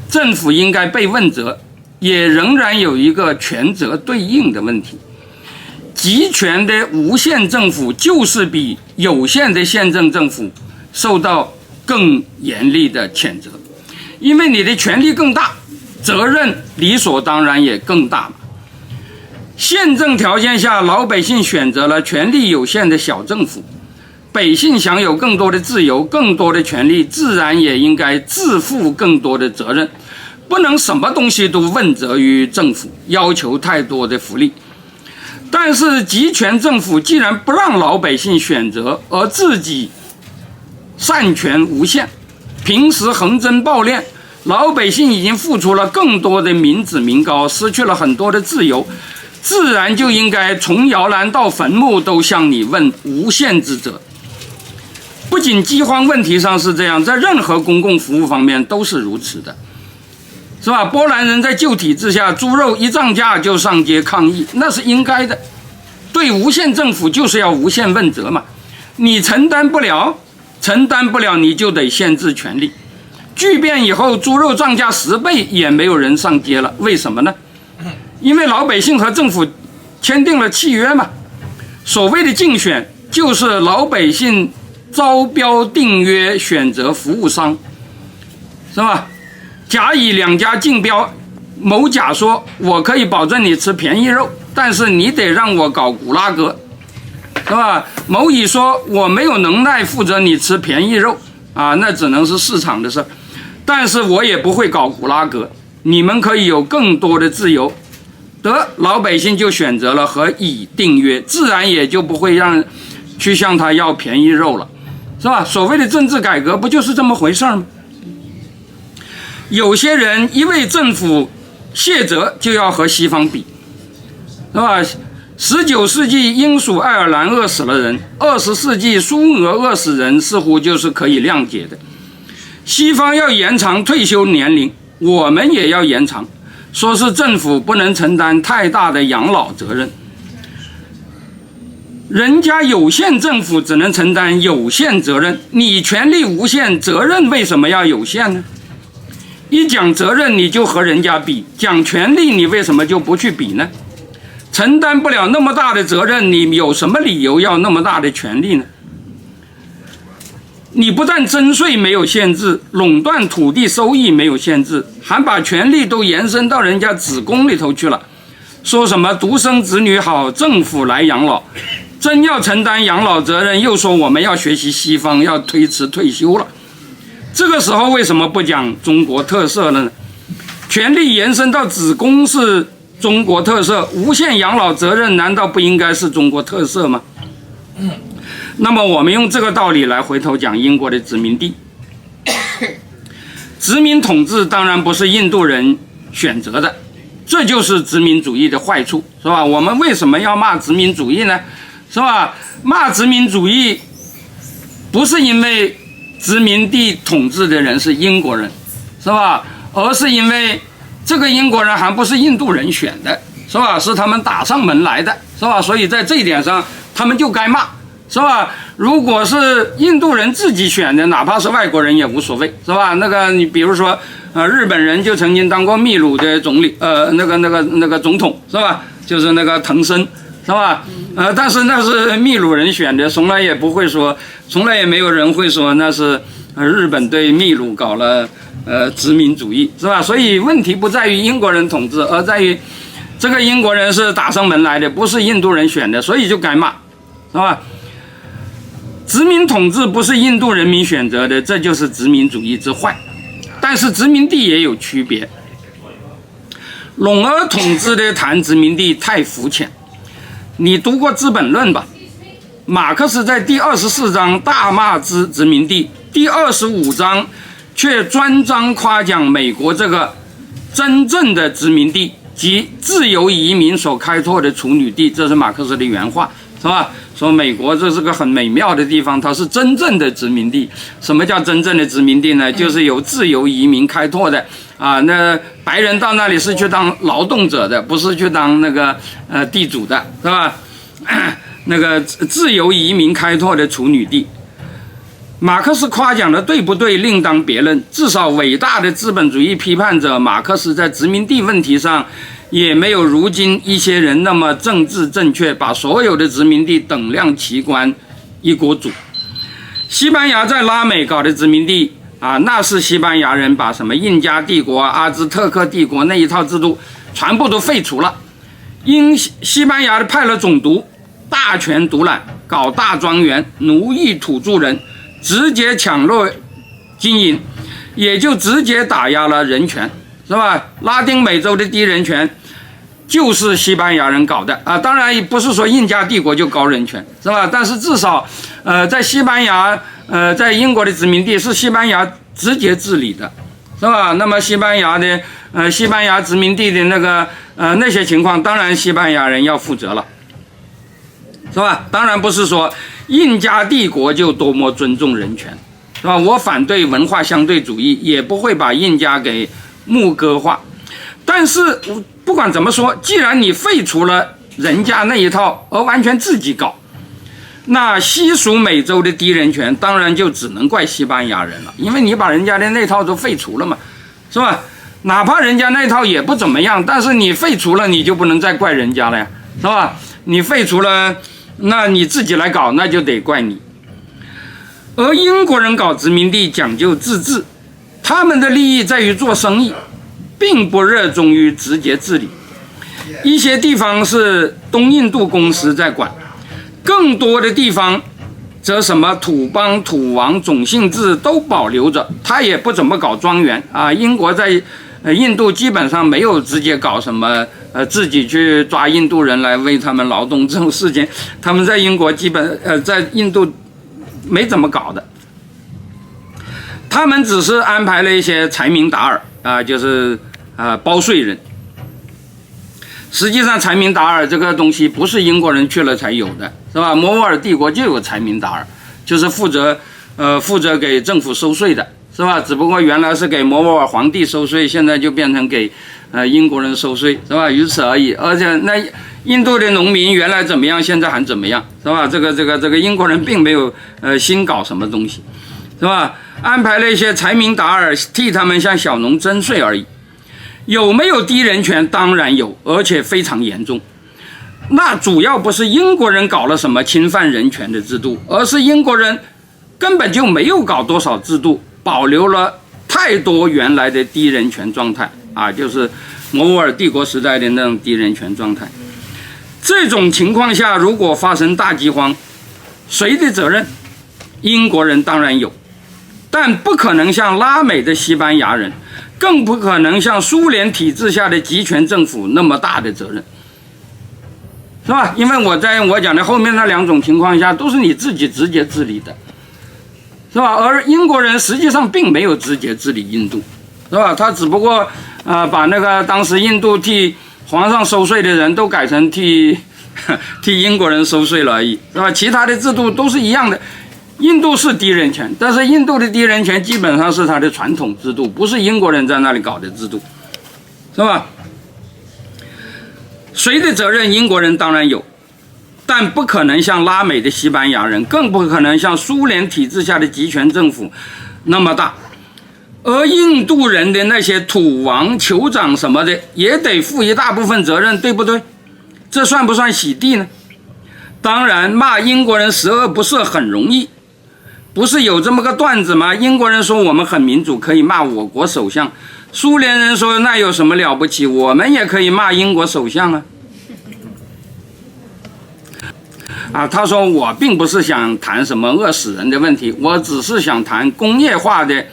[SPEAKER 1] 政府应该被问责，也仍然有一个权责对应的问题。集权的无限政府就是比有限的宪政政府受到更严厉的谴责，因为你的权力更大，责任理所当然也更大嘛。宪政条件下，老百姓选择了权力有限的小政府，百姓享有更多的自由、更多的权利，自然也应该自负更多的责任，不能什么东西都问责于政府，要求太多的福利。但是集权政府既然不让老百姓选择，而自己擅权无限，平时横征暴敛，老百姓已经付出了更多的民脂民膏，失去了很多的自由，自然就应该从摇篮到坟墓都向你问无限之责。不仅饥荒问题上是这样，在任何公共服务方面都是如此的，是吧？波兰人在旧体制下，猪肉一涨价就上街抗议，那是应该的。对无限政府就是要无限问责嘛，你承担不了你就得限制权利。巨变以后，猪肉涨价10倍也没有人上街了，为什么呢？因为老百姓和政府签订了契约嘛。所谓的竞选，就是老百姓招标订约选择服务商，是吧？甲乙两家竞标，某甲说我可以保证你吃便宜肉，但是你得让我搞古拉格，是吧？某乙说我没有能耐负责你吃便宜肉那只能是市场的事，但是我也不会搞古拉格，你们可以有更多的自由。得，老百姓就选择了和乙订约，自然也就不会去向他要便宜肉了，是吧？所谓的政治改革不就是这么回事吗？有些人一为政府卸责就要和西方比，是吧？19世纪英属爱尔兰饿死了人，20世纪苏俄饿死人似乎就是可以谅解的。西方要延长退休年龄，我们也要延长，说是政府不能承担太大的养老责任。人家有限政府只能承担有限责任，你权力无限，责任为什么要有限呢？一讲责任你就和人家比，讲权力你为什么就不去比呢？承担不了那么大的责任，你有什么理由要那么大的权力呢？你不但征税没有限制，垄断土地收益没有限制，还把权力都延伸到人家子宫里头去了，说什么独生子女好，政府来养老，真要承担养老责任，又说我们要学习西方，要推迟退休了。这个时候为什么不讲中国特色了呢？权力延伸到子宫是中国特色，无限养老责任难道不应该是中国特色吗？那么我们用这个道理来回头讲英国的殖民地。殖民统治当然不是印度人选择的，这就是殖民主义的坏处，是吧？我们为什么要骂殖民主义呢？是吧？骂殖民主义不是因为殖民地统治的人是英国人，是吧？而是因为这个英国人还不是印度人选的，是吧？是他们打上门来的，是吧？所以在这一点上他们就该骂，是吧？如果是印度人自己选的，哪怕是外国人也无所谓，是吧？那个你比如说日本人就曾经当过秘鲁的总理，那个总统，是吧？就是那个藤森，是吧？但是那是秘鲁人选的，从来也没有人会说那是日本对秘鲁搞了殖民主义，是吧？所以问题不在于英国人统治，而在于这个英国人是打上门来的，不是印度人选的，所以就该骂，是吧？殖民统治不是印度人民选择的，这就是殖民主义之坏。但是殖民地也有区别，笼儿统治的谈殖民地太肤浅。你读过《资本论》吧？马克思在第24章大骂殖民地，第25章却专章夸奖美国这个真正的殖民地及自由移民所开拓的处女地，这是马克思的原话，是吧？说美国这是个很美妙的地方，它是真正的殖民地。什么叫真正的殖民地呢？就是由自由移民开拓的啊。那白人到那里是去当劳动者的，不是去当那个地主的，是吧？那个自由移民开拓的处女地。马克思夸奖的对不对另当别论，至少伟大的资本主义批判者马克思在殖民地问题上也没有如今一些人那么政治正确，把所有的殖民地等量齐观，一锅煮。西班牙在拉美搞的殖民地啊，那是西班牙人把什么印加帝国、阿兹特克帝国那一套制度全部都废除了。西班牙派了总督，大权独揽，搞大庄园，奴役土著人，直接抢掠经营，也就直接打压了人权，是吧？拉丁美洲的低人权就是西班牙人搞的啊！当然不是说印加帝国就高人权，是吧？但是至少在西班牙在英国的殖民地是西班牙直接治理的，是吧？那么西班牙殖民地的那些情况，当然西班牙人要负责了，是吧？当然不是说印加帝国就多么尊重人权，是吧？我反对文化相对主义，也不会把印加给牧歌化。但是不管怎么说，既然你废除了人家那一套，而完全自己搞，那西属美洲的低人权当然就只能怪西班牙人了，因为你把人家的那套都废除了嘛，是吧？哪怕人家那套也不怎么样，但是你废除了，你就不能再怪人家了呀，是吧？你废除了，那你自己来搞，那就得怪你。而英国人搞殖民地讲究自治，他们的利益在于做生意，并不热衷于直接治理。一些地方是东印度公司在管，更多的地方则什么土邦、土王、种姓制都保留着，他也不怎么搞庄园啊。英国在印度基本上没有直接搞什么自己去抓印度人来为他们劳动这种事情，他们在英国在印度没怎么搞的。他们只是安排了一些财民达尔啊，就是包税人。实际上财民达尔这个东西不是英国人去了才有的，是吧？摩尔帝国就有财民达尔，就是负责给政府收税的，是吧？只不过原来是给摩尔皇帝收税，现在就变成给英国人收税，是吧？于此而已。而且那印度的农民原来怎么样，现在还怎么样，是吧？这个英国人并没有新搞什么东西，是吧？安排了一些财民达尔替他们向小农征税而已。有没有低人权？当然有，而且非常严重。那主要不是英国人搞了什么侵犯人权的制度，而是英国人根本就没有搞多少制度，保留了太多原来的低人权状态啊，就是摩尔帝国时代的那种低人权状态。这种情况下，如果发生大饥荒，谁的责任？英国人当然有，但不可能像拉美的西班牙人，更不可能像苏联体制下的集权政府那么大的责任，是吧？因为我讲的后面那两种情况下，都是你自己直接治理的，是吧？而英国人实际上并没有直接治理印度，是吧？他只不过把那个当时印度替皇上收税的人都改成替英国人收税了而已，是吧？其他的制度都是一样的。印度是低人权，但是印度的低人权基本上是它的传统制度，不是英国人在那里搞的制度，是吧？谁的责任？英国人当然有，但不可能像拉美的西班牙人，更不可能像苏联体制下的集权政府那么大。而印度人的那些土王、酋长什么的，也得负一大部分责任，对不对？这算不算洗地呢？当然，骂英国人十恶不赦很容易。不是有这么个段子吗？英国人说我们很民主，可以骂我国首相；苏联人说那有什么了不起，我们也可以骂英国首相啊。他说我并不是想谈什么饿死人的问题，我只是想谈工业化的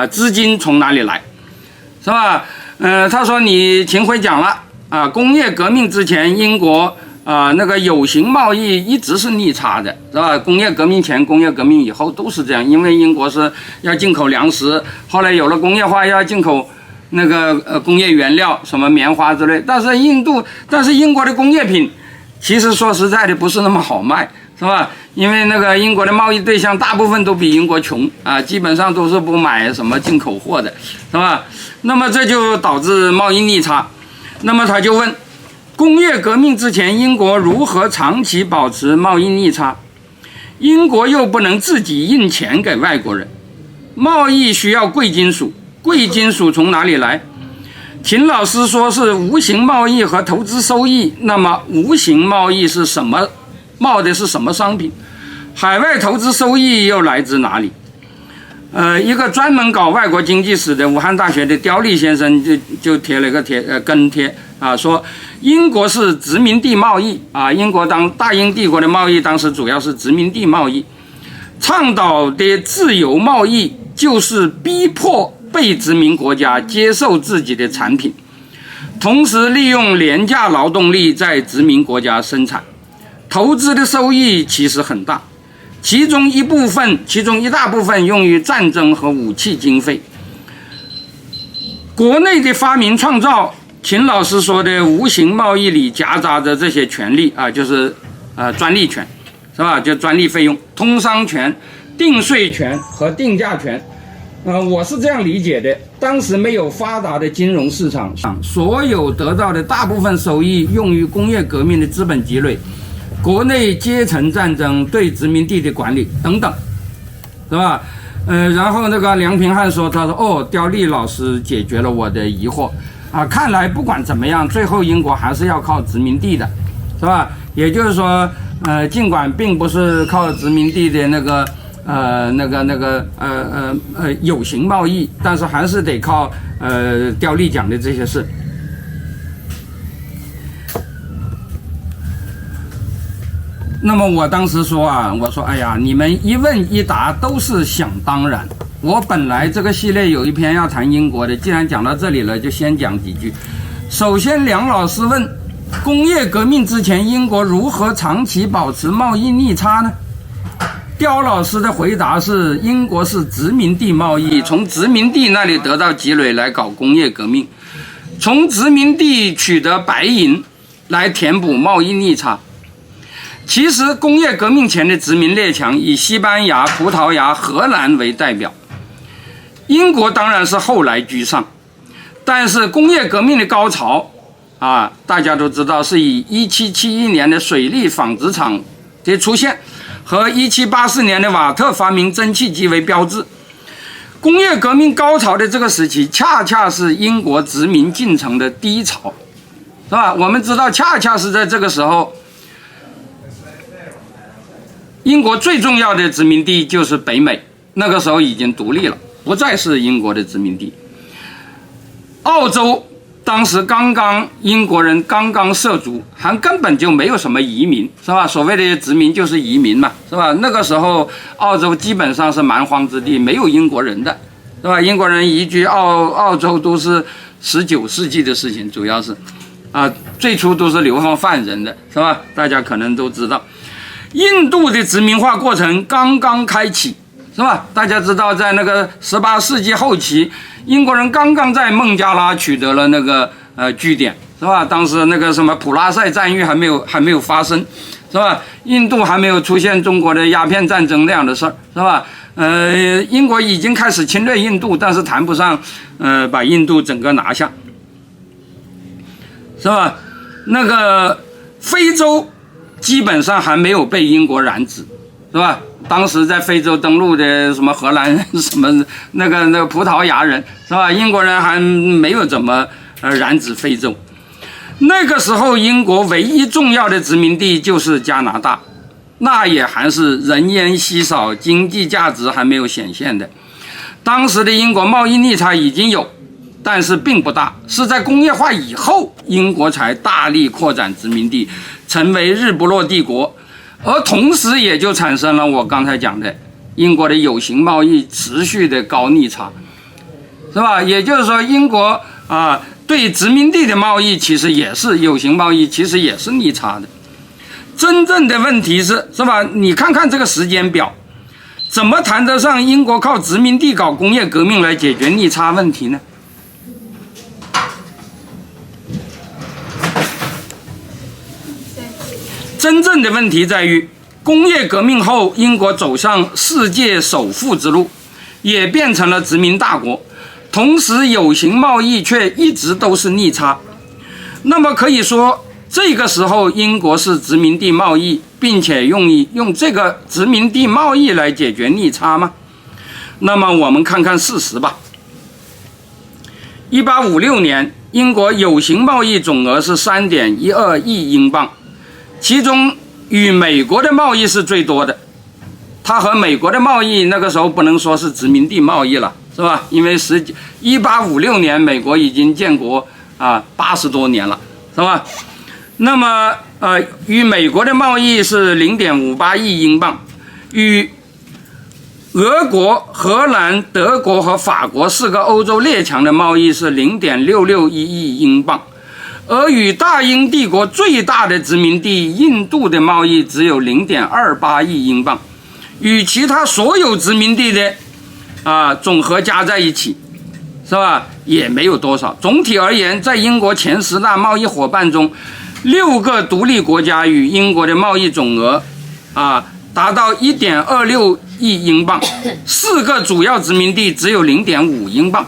[SPEAKER 1] 资金从哪里来，是吧？他说你秦晖讲了工业革命之前英国那个有形贸易一直是逆差的，是吧？工业革命前、工业革命以后都是这样，因为英国是要进口粮食，后来有了工业化要进口那个工业原料，什么棉花之类。但是英国的工业品其实说实在的不是那么好卖，是吧？因为那个英国的贸易对象大部分都比英国穷基本上都是不买什么进口货的，是吧？那么这就导致贸易逆差。那么他就问，工业革命之前，英国如何长期保持贸易逆差？英国又不能自己印钱给外国人，贸易需要贵金属，贵金属从哪里来？秦老师说是无形贸易和投资收益，那么无形贸易是什么？贸的是什么商品？海外投资收益又来自哪里？一个专门搞外国经济史的武汉大学的刁立先生就贴了个跟帖说英国是殖民地贸易英国大英帝国的贸易当时主要是殖民地贸易，倡导的自由贸易就是逼迫被殖民国家接受自己的产品，同时利用廉价劳动力在殖民国家生产，投资的收益其实很大，其中一大部分用于战争和武器经费。国内的发明创造，秦老师说的无形贸易里夹杂着这些权利就是专利权，是吧？就专利费用、通商权、定税权和定价权。我是这样理解的，当时没有发达的金融市场上，所有得到的大部分收益用于工业革命的资本积累，国内阶层战争对殖民地的管理等等，是吧？然后那个梁平汉说，他说刁立老师解决了我的疑惑看来不管怎么样，最后英国还是要靠殖民地的，是吧？也就是说，尽管并不是靠殖民地的有形贸易，但是还是得靠刁立讲的这些事。那么我当时说我说哎呀，你们一问一答都是想当然。我本来这个系列有一篇要谈英国的，既然讲到这里了，就先讲几句。首先，梁老师问，工业革命之前，英国如何长期保持贸易逆差呢？刁老师的回答是，英国是殖民地贸易，从殖民地那里得到积累来搞工业革命，从殖民地取得白银来填补贸易逆差。其实工业革命前的殖民列强以西班牙、葡萄牙、荷兰为代表，英国当然是后来居上，但是工业革命的高潮大家都知道是以1771年的水利纺织厂的出现和1784年的瓦特发明蒸汽机为标志。工业革命高潮的这个时期，恰恰是英国殖民进程的低潮，是吧？我们知道，恰恰是在这个时候，英国最重要的殖民地就是北美，那个时候已经独立了，不再是英国的殖民地。澳洲当时英国人刚刚涉足，还根本就没有什么移民，是吧？所谓的殖民就是移民嘛，是吧？那个时候澳洲基本上是蛮荒之地，没有英国人的，是吧？英国人移居澳洲都是19世纪的事情，主要是最初都是流放犯人的，是吧？大家可能都知道。印度的殖民化过程刚刚开启，是吧？大家知道，在那个18世纪后期，英国人刚刚在孟加拉取得了那个据点，是吧？当时那个什么普拉塞战役还没有发生，是吧？印度还没有出现中国的鸦片战争那样的事儿，是吧？英国已经开始侵略印度，但是谈不上把印度整个拿下，是吧？那个非洲基本上还没有被英国染指，是吧？当时在非洲登陆的什么荷兰人、什么那个葡萄牙人，是吧？英国人还没有怎么染指非洲。那个时候，英国唯一重要的殖民地就是加拿大，那也还是人烟稀少，经济价值还没有显现的。当时的英国贸易逆差已经有，但是并不大，是在工业化以后，英国才大力扩展殖民地，成为日不落帝国，而同时也就产生了我刚才讲的英国的有形贸易持续的高逆差，是吧？也就是说，英国对殖民地的贸易其实也是有形贸易，其实也是逆差的。真正的问题是吧？你看看这个时间表，怎么谈得上英国靠殖民地搞工业革命来解决逆差问题呢？真正的问题在于，工业革命后，英国走上世界首富之路，也变成了殖民大国，同时有形贸易却一直都是逆差。那么可以说，这个时候英国是殖民地贸易，并且用这个殖民地贸易来解决逆差吗？那么我们看看事实吧。1856年，英国有形贸易总额是 3.12 亿英镑，其中与美国的贸易是最多的。它和美国的贸易那个时候不能说是殖民地贸易了，是吧？因为1856年美国已经建国80多年了，是吧？那么与美国的贸易是 0.58 亿英镑，与俄国、荷兰、德国和法国4个欧洲列强的贸易是 0.661 亿英镑，而与大英帝国最大的殖民地印度的贸易只有 0.28 亿英镑，与其他所有殖民地的总和加在一起，是吧？也没有多少。总体而言，在英国前10大贸易伙伴中，6个独立国家与英国的贸易总额达到 1.26 亿英镑，4个主要殖民地只有 0.5 英镑。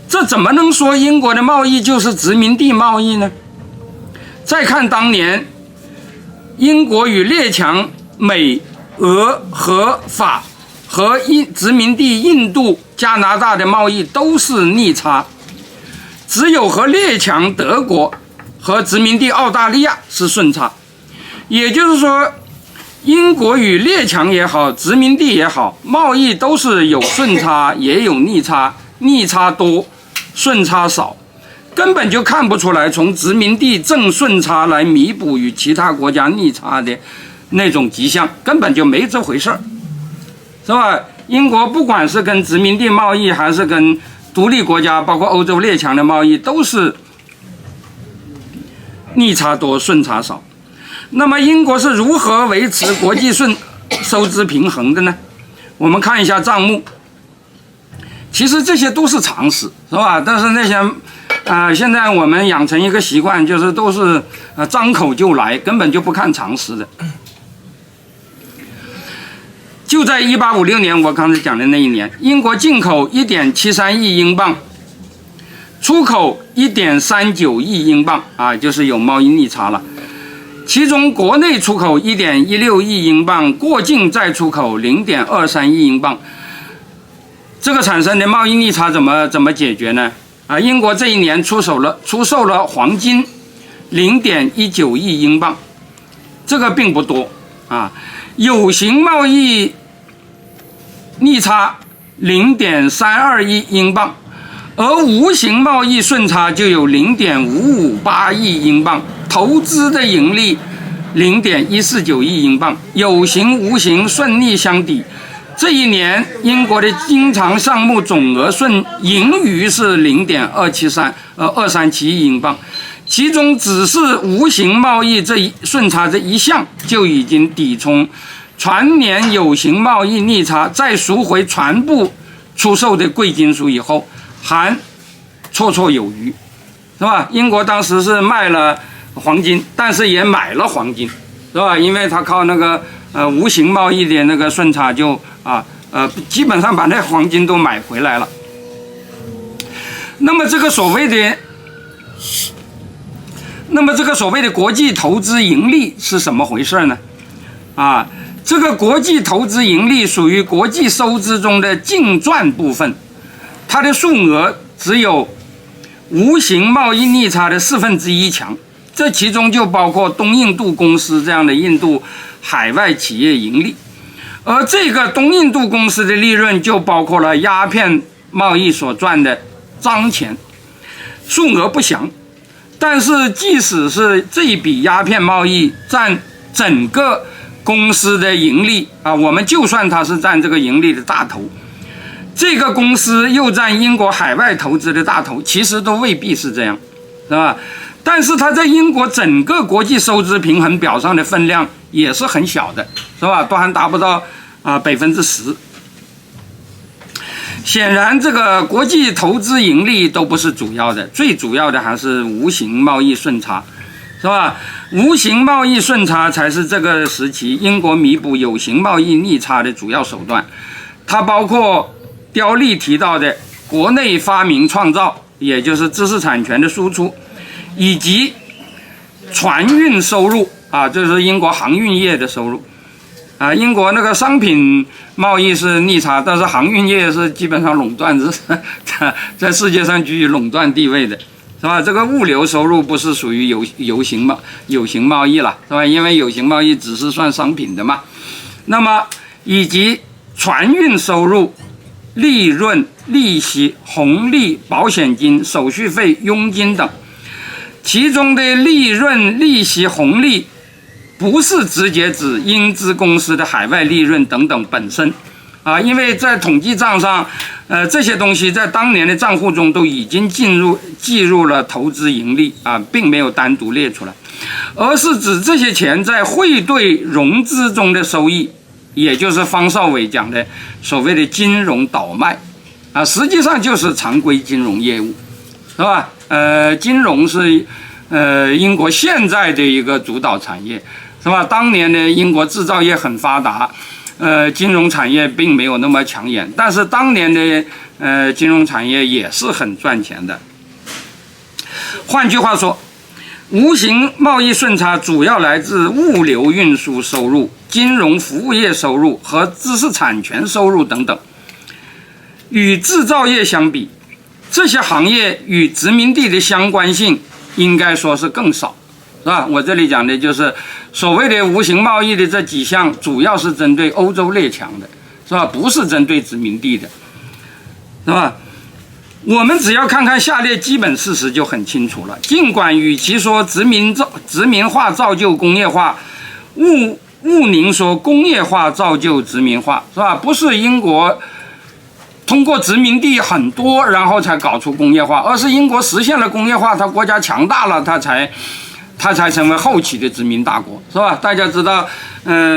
[SPEAKER 1] 这怎么能说英国的贸易就是殖民地贸易呢？再看当年英国与列强美、俄、荷、法和殖民地印度、加拿大的贸易都是逆差，只有和列强德国和殖民地澳大利亚是顺差。也就是说，英国与列强也好，殖民地也好，贸易都是有顺差也有逆差，逆差多，顺差少，根本就看不出来从殖民地正顺差来弥补与其他国家逆差的那种迹象，根本就没这回事儿，是吧？英国不管是跟殖民地贸易还是跟独立国家，包括欧洲列强的贸易，都是逆差多，顺差少。那么英国是如何维持国际收支平衡的呢？我们看一下账目，其实这些都是常识，是吧？但是那些现在我们养成一个习惯，就是都是张口就来，根本就不看常识的。就在1856年，我刚才讲的那一年，英国进口 1.73 亿英镑，出口 1.39 亿英镑就是有贸易逆差了。其中国内出口 1.16 亿英镑，过境再出口 0.23 亿英镑。这个产生的贸易逆差怎么解决呢？英国这一年出售了黄金 0.19 亿英镑，这个并不多有形贸易逆差 0.32 亿英镑，而无形贸易顺差就有 0.558 亿英镑，投资的盈利 0.149 亿英镑，有形无形顺逆相抵。这一年英国的经常项目总额盈余是 237 亿英镑，其中只是无形贸易顺差这一项就已经抵充全年有形贸易逆差，再赎回全部出售的贵金属以后，还绰绰有余，是吧？英国当时是卖了黄金，但是也买了黄金，是吧？因为他靠那个无形贸易的那个顺差就基本上把那黄金都买回来了。那么这个所谓的国际投资盈利是什么回事呢？这个国际投资盈利属于国际收支中的净赚部分，它的数额只有无形贸易逆差的1/4强，这其中就包括东印度公司这样的印度海外企业盈利，而这个东印度公司的利润就包括了鸦片贸易所赚的脏钱，数额不详。但是即使是这一笔鸦片贸易占整个公司的盈利啊，我们就算它是占这个盈利的大头，这个公司又占英国海外投资的大头，其实都未必是这样，是吧？但是它在英国整个国际收支平衡表上的分量也是很小的，是吧？都还达不到10%。显然，这个国际投资盈利都不是主要的，最主要的还是无形贸易顺差，是吧？无形贸易顺差才是这个时期英国弥补有形贸易逆差的主要手段。它包括刁利提到的国内发明创造，也就是知识产权的输出，以及船运收入啊，这是英国航运业的收入。英国那个商品贸易是逆差，但是航运业是基本上垄断，在世界上居于垄断地位的，是吧？这个物流收入不是属于有形贸易了，是吧？因为有形贸易只是算商品的嘛。那么以及船运收入、利润、利息、红利、保险金、手续费、佣金等，其中的利润、利息、红利不是直接指英资公司的海外利润等等本身，因为在统计账上，这些东西在当年的账户中都已经计入了投资盈利并没有单独列出来，而是指这些钱在汇兑融资中的收益，也就是方少伟讲的所谓的金融倒卖，实际上就是常规金融业务，是吧？金融是英国现在的一个主导产业。是吧？当年的英国制造业很发达，金融产业并没有那么抢眼，但是当年的金融产业也是很赚钱的。换句话说，无形贸易顺差主要来自物流运输收入、金融服务业收入和知识产权收入等等。与制造业相比，这些行业与殖民地的相关性应该说是更少。是吧？我这里讲的就是所谓的无形贸易的这几项，主要是针对欧洲列强的，是吧？不是针对殖民地的，是吧？我们只要看看下列基本事实就很清楚了。尽管与其说殖民化造就工业化，勿宁说工业化造就殖民化，是吧？不是英国通过殖民地很多，然后才搞出工业化，而是英国实现了工业化，它国家强大了，它才成为后期的殖民大国，是吧？大家知道，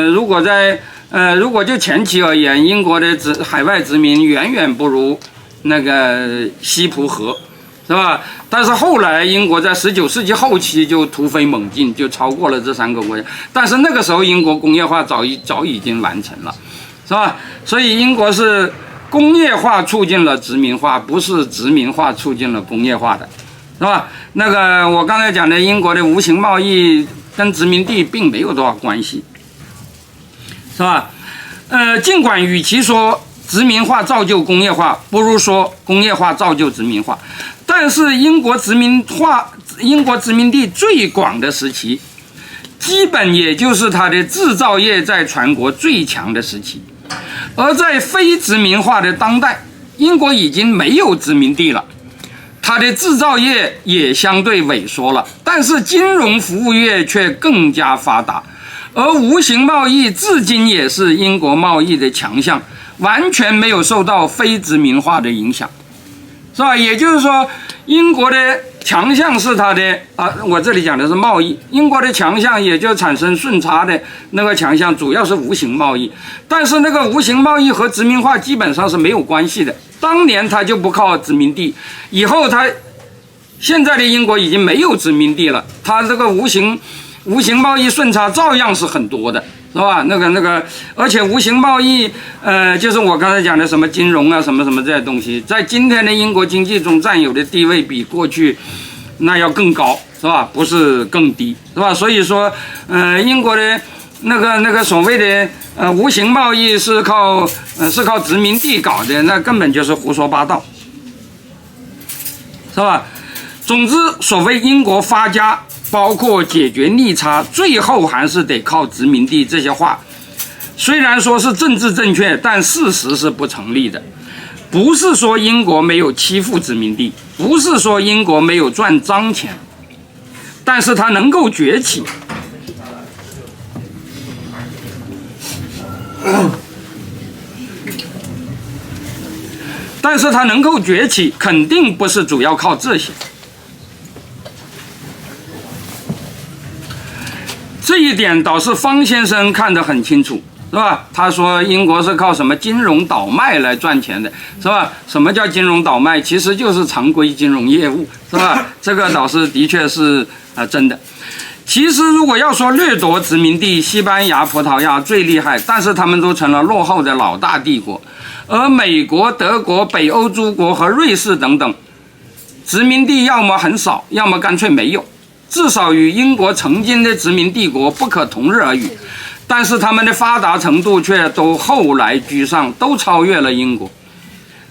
[SPEAKER 1] 如果就前期而言，英国的海外殖民远远不如那个西普河，是吧？但是后来英国在19世纪后期就突飞猛进，就超过了这3个国家。但是那个时候英国工业化早已经完成了，是吧？所以英国是工业化促进了殖民化，不是殖民化促进了工业化的。是吧？那个我刚才讲的英国的无形贸易跟殖民地并没有多少关系，是吧？尽管与其说殖民化造就工业化，不如说工业化造就殖民化，但是英国殖民地最广的时期，基本也就是它的制造业在全国最强的时期，而在非殖民化的当代，英国已经没有殖民地了。它的制造业也相对萎缩了，但是金融服务业却更加发达，而无形贸易至今也是英国贸易的强项，完全没有受到非殖民化的影响，是吧？也就是说，英国的强项是它的我这里讲的是贸易，英国的强项也就产生顺差的那个强项，主要是无形贸易，但是那个无形贸易和殖民化基本上是没有关系的。当年他就不靠殖民地，以后现在的英国已经没有殖民地了，他这个无形贸易顺差照样是很多的，是吧？那个，而且无形贸易，就是我刚才讲的什么金融啊，什么这些东西，在今天的英国经济中占有的地位比过去那要更高，是吧？不是更低，是吧？所以说，英国的那个所谓的无形贸易是靠殖民地搞的，那根本就是胡说八道，是吧？总之，所谓英国发家，包括解决利差，最后还是得靠殖民地。这些话虽然说是政治正确，但事实是不成立的。不是说英国没有欺负殖民地，不是说英国没有赚脏钱，但是它能够崛起，肯定不是主要靠这些。这一点倒是方先生看得很清楚，是吧？他说英国是靠什么金融倒卖来赚钱的，是吧？什么叫金融倒卖？其实就是常规金融业务，是吧？这个倒是的确是真的。其实如果要说掠夺殖民地，西班牙、葡萄牙最厉害，但是他们都成了落后的老大帝国，而美国、德国、北欧诸国和瑞士等等，殖民地要么很少，要么干脆没有。至少与英国曾经的殖民帝国不可同日而语，但是他们的发达程度却都后来居上，都超越了英国。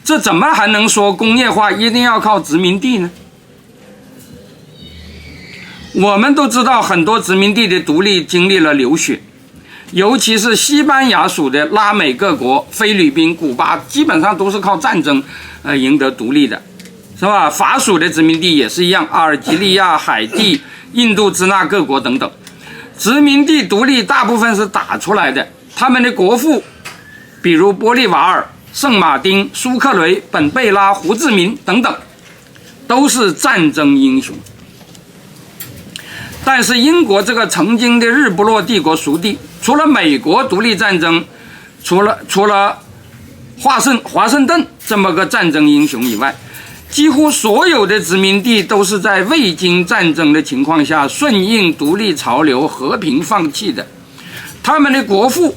[SPEAKER 1] 这怎么还能说工业化一定要靠殖民地呢？我们都知道很多殖民地的独立经历了流血，尤其是西班牙属的拉美各国，菲律宾、古巴基本上都是靠战争赢得独立的，是吧？法属的殖民地也是一样，阿尔及利亚、海地、印度支那各国等等，殖民地独立大部分是打出来的，他们的国父，比如玻利瓦尔、圣马丁、苏克雷、本贝拉、胡志明等等，都是战争英雄。但是英国这个曾经的日不落帝国属地，除了美国独立战争，除了华盛顿这么个战争英雄以外，几乎所有的殖民地都是在未经战争的情况下顺应独立潮流和平放弃的。他们的国父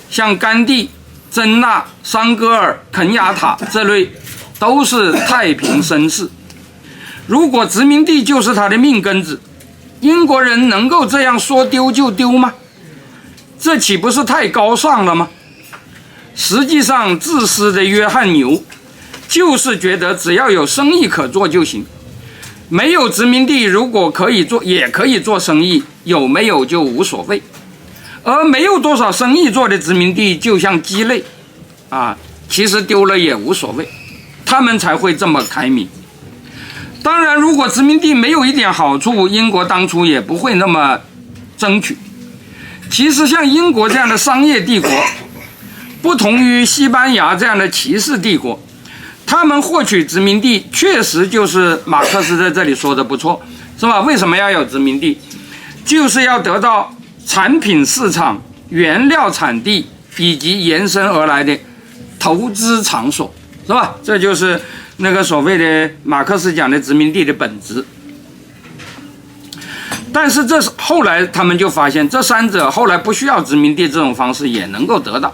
[SPEAKER 1] 像甘地、珍娜、桑戈尔、肯亚塔这类都是太平绅士。如果殖民地就是他的命根子，英国人能够这样说丢就丢吗？这岂不是太高尚了吗？实际上，自私的约翰牛就是觉得只要有生意可做就行，没有殖民地如果可以做，也可以做生意，有没有就无所谓。而没有多少生意做的殖民地就像鸡肋其实丢了也无所谓，他们才会这么开明。当然，如果殖民地没有一点好处，英国当初也不会那么争取。其实像英国这样的商业帝国，不同于西班牙这样的骑士帝国，他们获取殖民地确实就是马克思在这里说的不错，是吧？为什么要有殖民地？就是要得到产品市场、原料产地以及延伸而来的投资场所，是吧？这就是那个所谓的马克思讲的殖民地的本质。但是这后来他们就发现，这三者后来不需要殖民地这种方式也能够得到，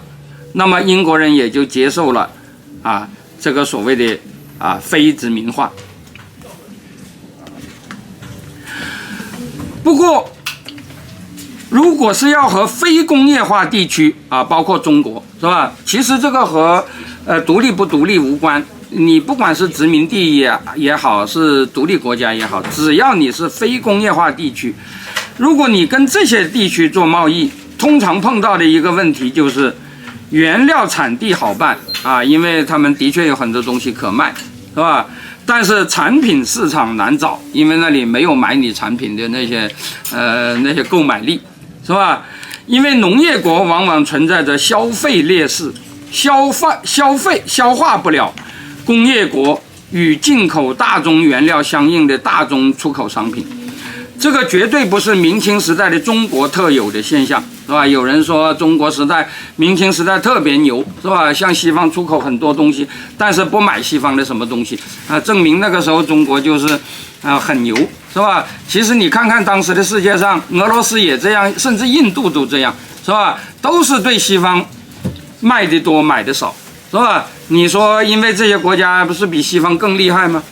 [SPEAKER 1] 那么英国人也就接受了这个所谓的非殖民化。不过如果是要和非工业化地区包括中国，是吧？其实这个和独立不独立无关。你不管是殖民地也好，是独立国家也好，只要你是非工业化地区，如果你跟这些地区做贸易，通常碰到的一个问题就是原料产地好办因为他们的确有很多东西可卖，是吧？但是产品市场难找，因为那里没有买你产品的那些购买力，是吧？因为农业国往往存在着消费劣势，消化不了工业国与进口大宗原料相应的大宗出口商品，这个绝对不是明清时代的中国特有的现象，是吧？有人说中国时代、明清时代特别牛，是吧？向西方出口很多东西，但是不买西方的什么东西证明那个时候中国就是很牛，是吧？其实你看看当时的世界上，俄罗斯也这样，甚至印度都这样，是吧？都是对西方卖的多，买的少，是吧？你说因为这些国家不是比西方更厉害吗？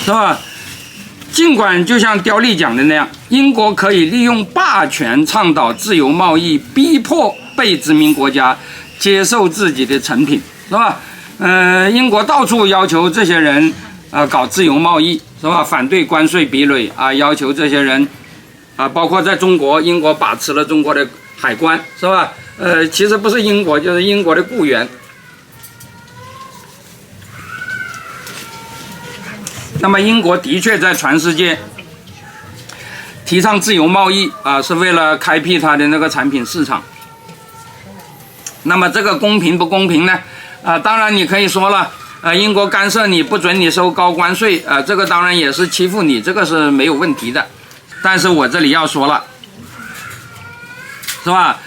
[SPEAKER 1] 是吧？尽管就像刁利讲的那样，英国可以利用霸权倡导自由贸易，逼迫被殖民国家接受自己的成品，是吧？英国到处要求这些人搞自由贸易，是是吧？反对关税壁垒啊，要求这些人啊，包括在中国，英国把持了中国的海关，是吧？其实不是英国，就是英国的雇员。那么英国的确在全世界提倡自由贸易啊，是为了开辟它的那个产品市场。那么这个公平不公平呢？当然你可以说了，英国干涉你，不准你收高关税，这个当然也是欺负你，这个是没有问题的。但是我这里要说了，是吧？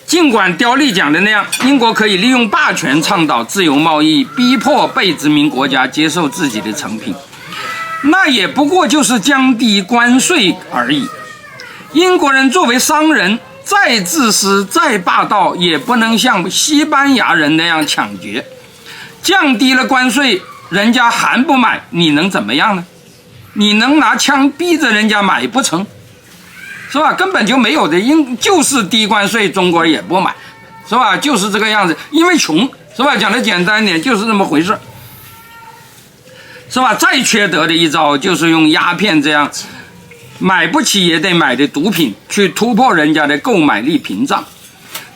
[SPEAKER 1] 尽管刁利讲的那样，英国可以利用霸权倡导自由贸易，逼迫被殖民国家接受自己的成品，那也不过就是降低关税而已。英国人作为商人，再自私再霸道，也不能像西班牙人那样抢劫。降低了关税，人家还不买，你能怎么样呢？你能拿枪逼着人家买不成？是吧？根本就没有的，就是低关税，中国也不买，是吧？就是这个样子，因为穷，是吧？讲的简单一点，就是这么回事，是吧？再缺德的一招，就是用鸦片这样买不起也得买的毒品去突破人家的购买力屏障，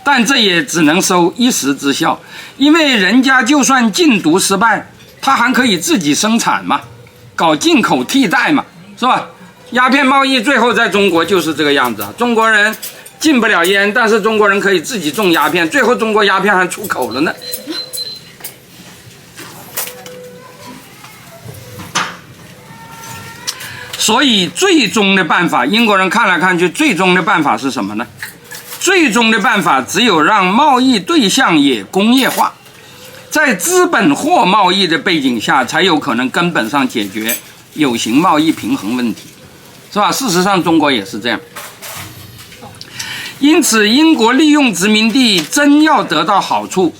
[SPEAKER 1] 但这也只能收一时之效，因为人家就算禁毒失败，他还可以自己生产嘛，搞进口替代嘛，是吧？鸦片贸易最后在中国就是这个样子啊，中国人禁不了烟，但是中国人可以自己种鸦片，最后中国鸦片还出口了呢。所以最终的办法，英国人看来看去，最终的办法是什么呢？最终的办法只有让贸易对象也工业化，在资本货贸易的背景下，才有可能根本上解决有形贸易平衡问题，是吧？事实上，中国也是这样。因此，英国利用殖民地真要得到好处，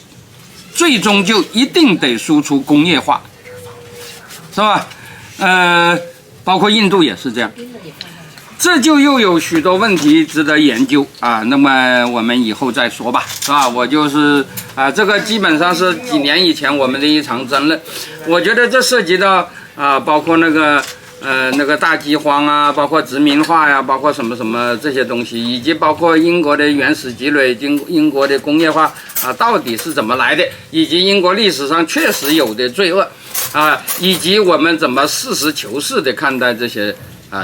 [SPEAKER 1] 最终就一定得输出工业化，是吧？包括印度也是这样，这就又有许多问题值得研究啊。那么我们以后再说吧，是吧？我就是这个基本上是几年以前我们的一场争论。我觉得这涉及到包括那个大饥荒啊，包括殖民化呀，包括什么什么这些东西，以及包括英国的原始积累，英国的工业化到底是怎么来的，以及英国历史上确实有的罪恶。以及我们怎么实事求是地看待这些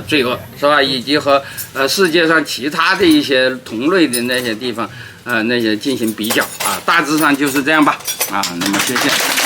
[SPEAKER 1] 罪恶，是吧？以及和世界上其他的一些同类的那些地方那些进行比较大致上就是这样吧那么谢谢。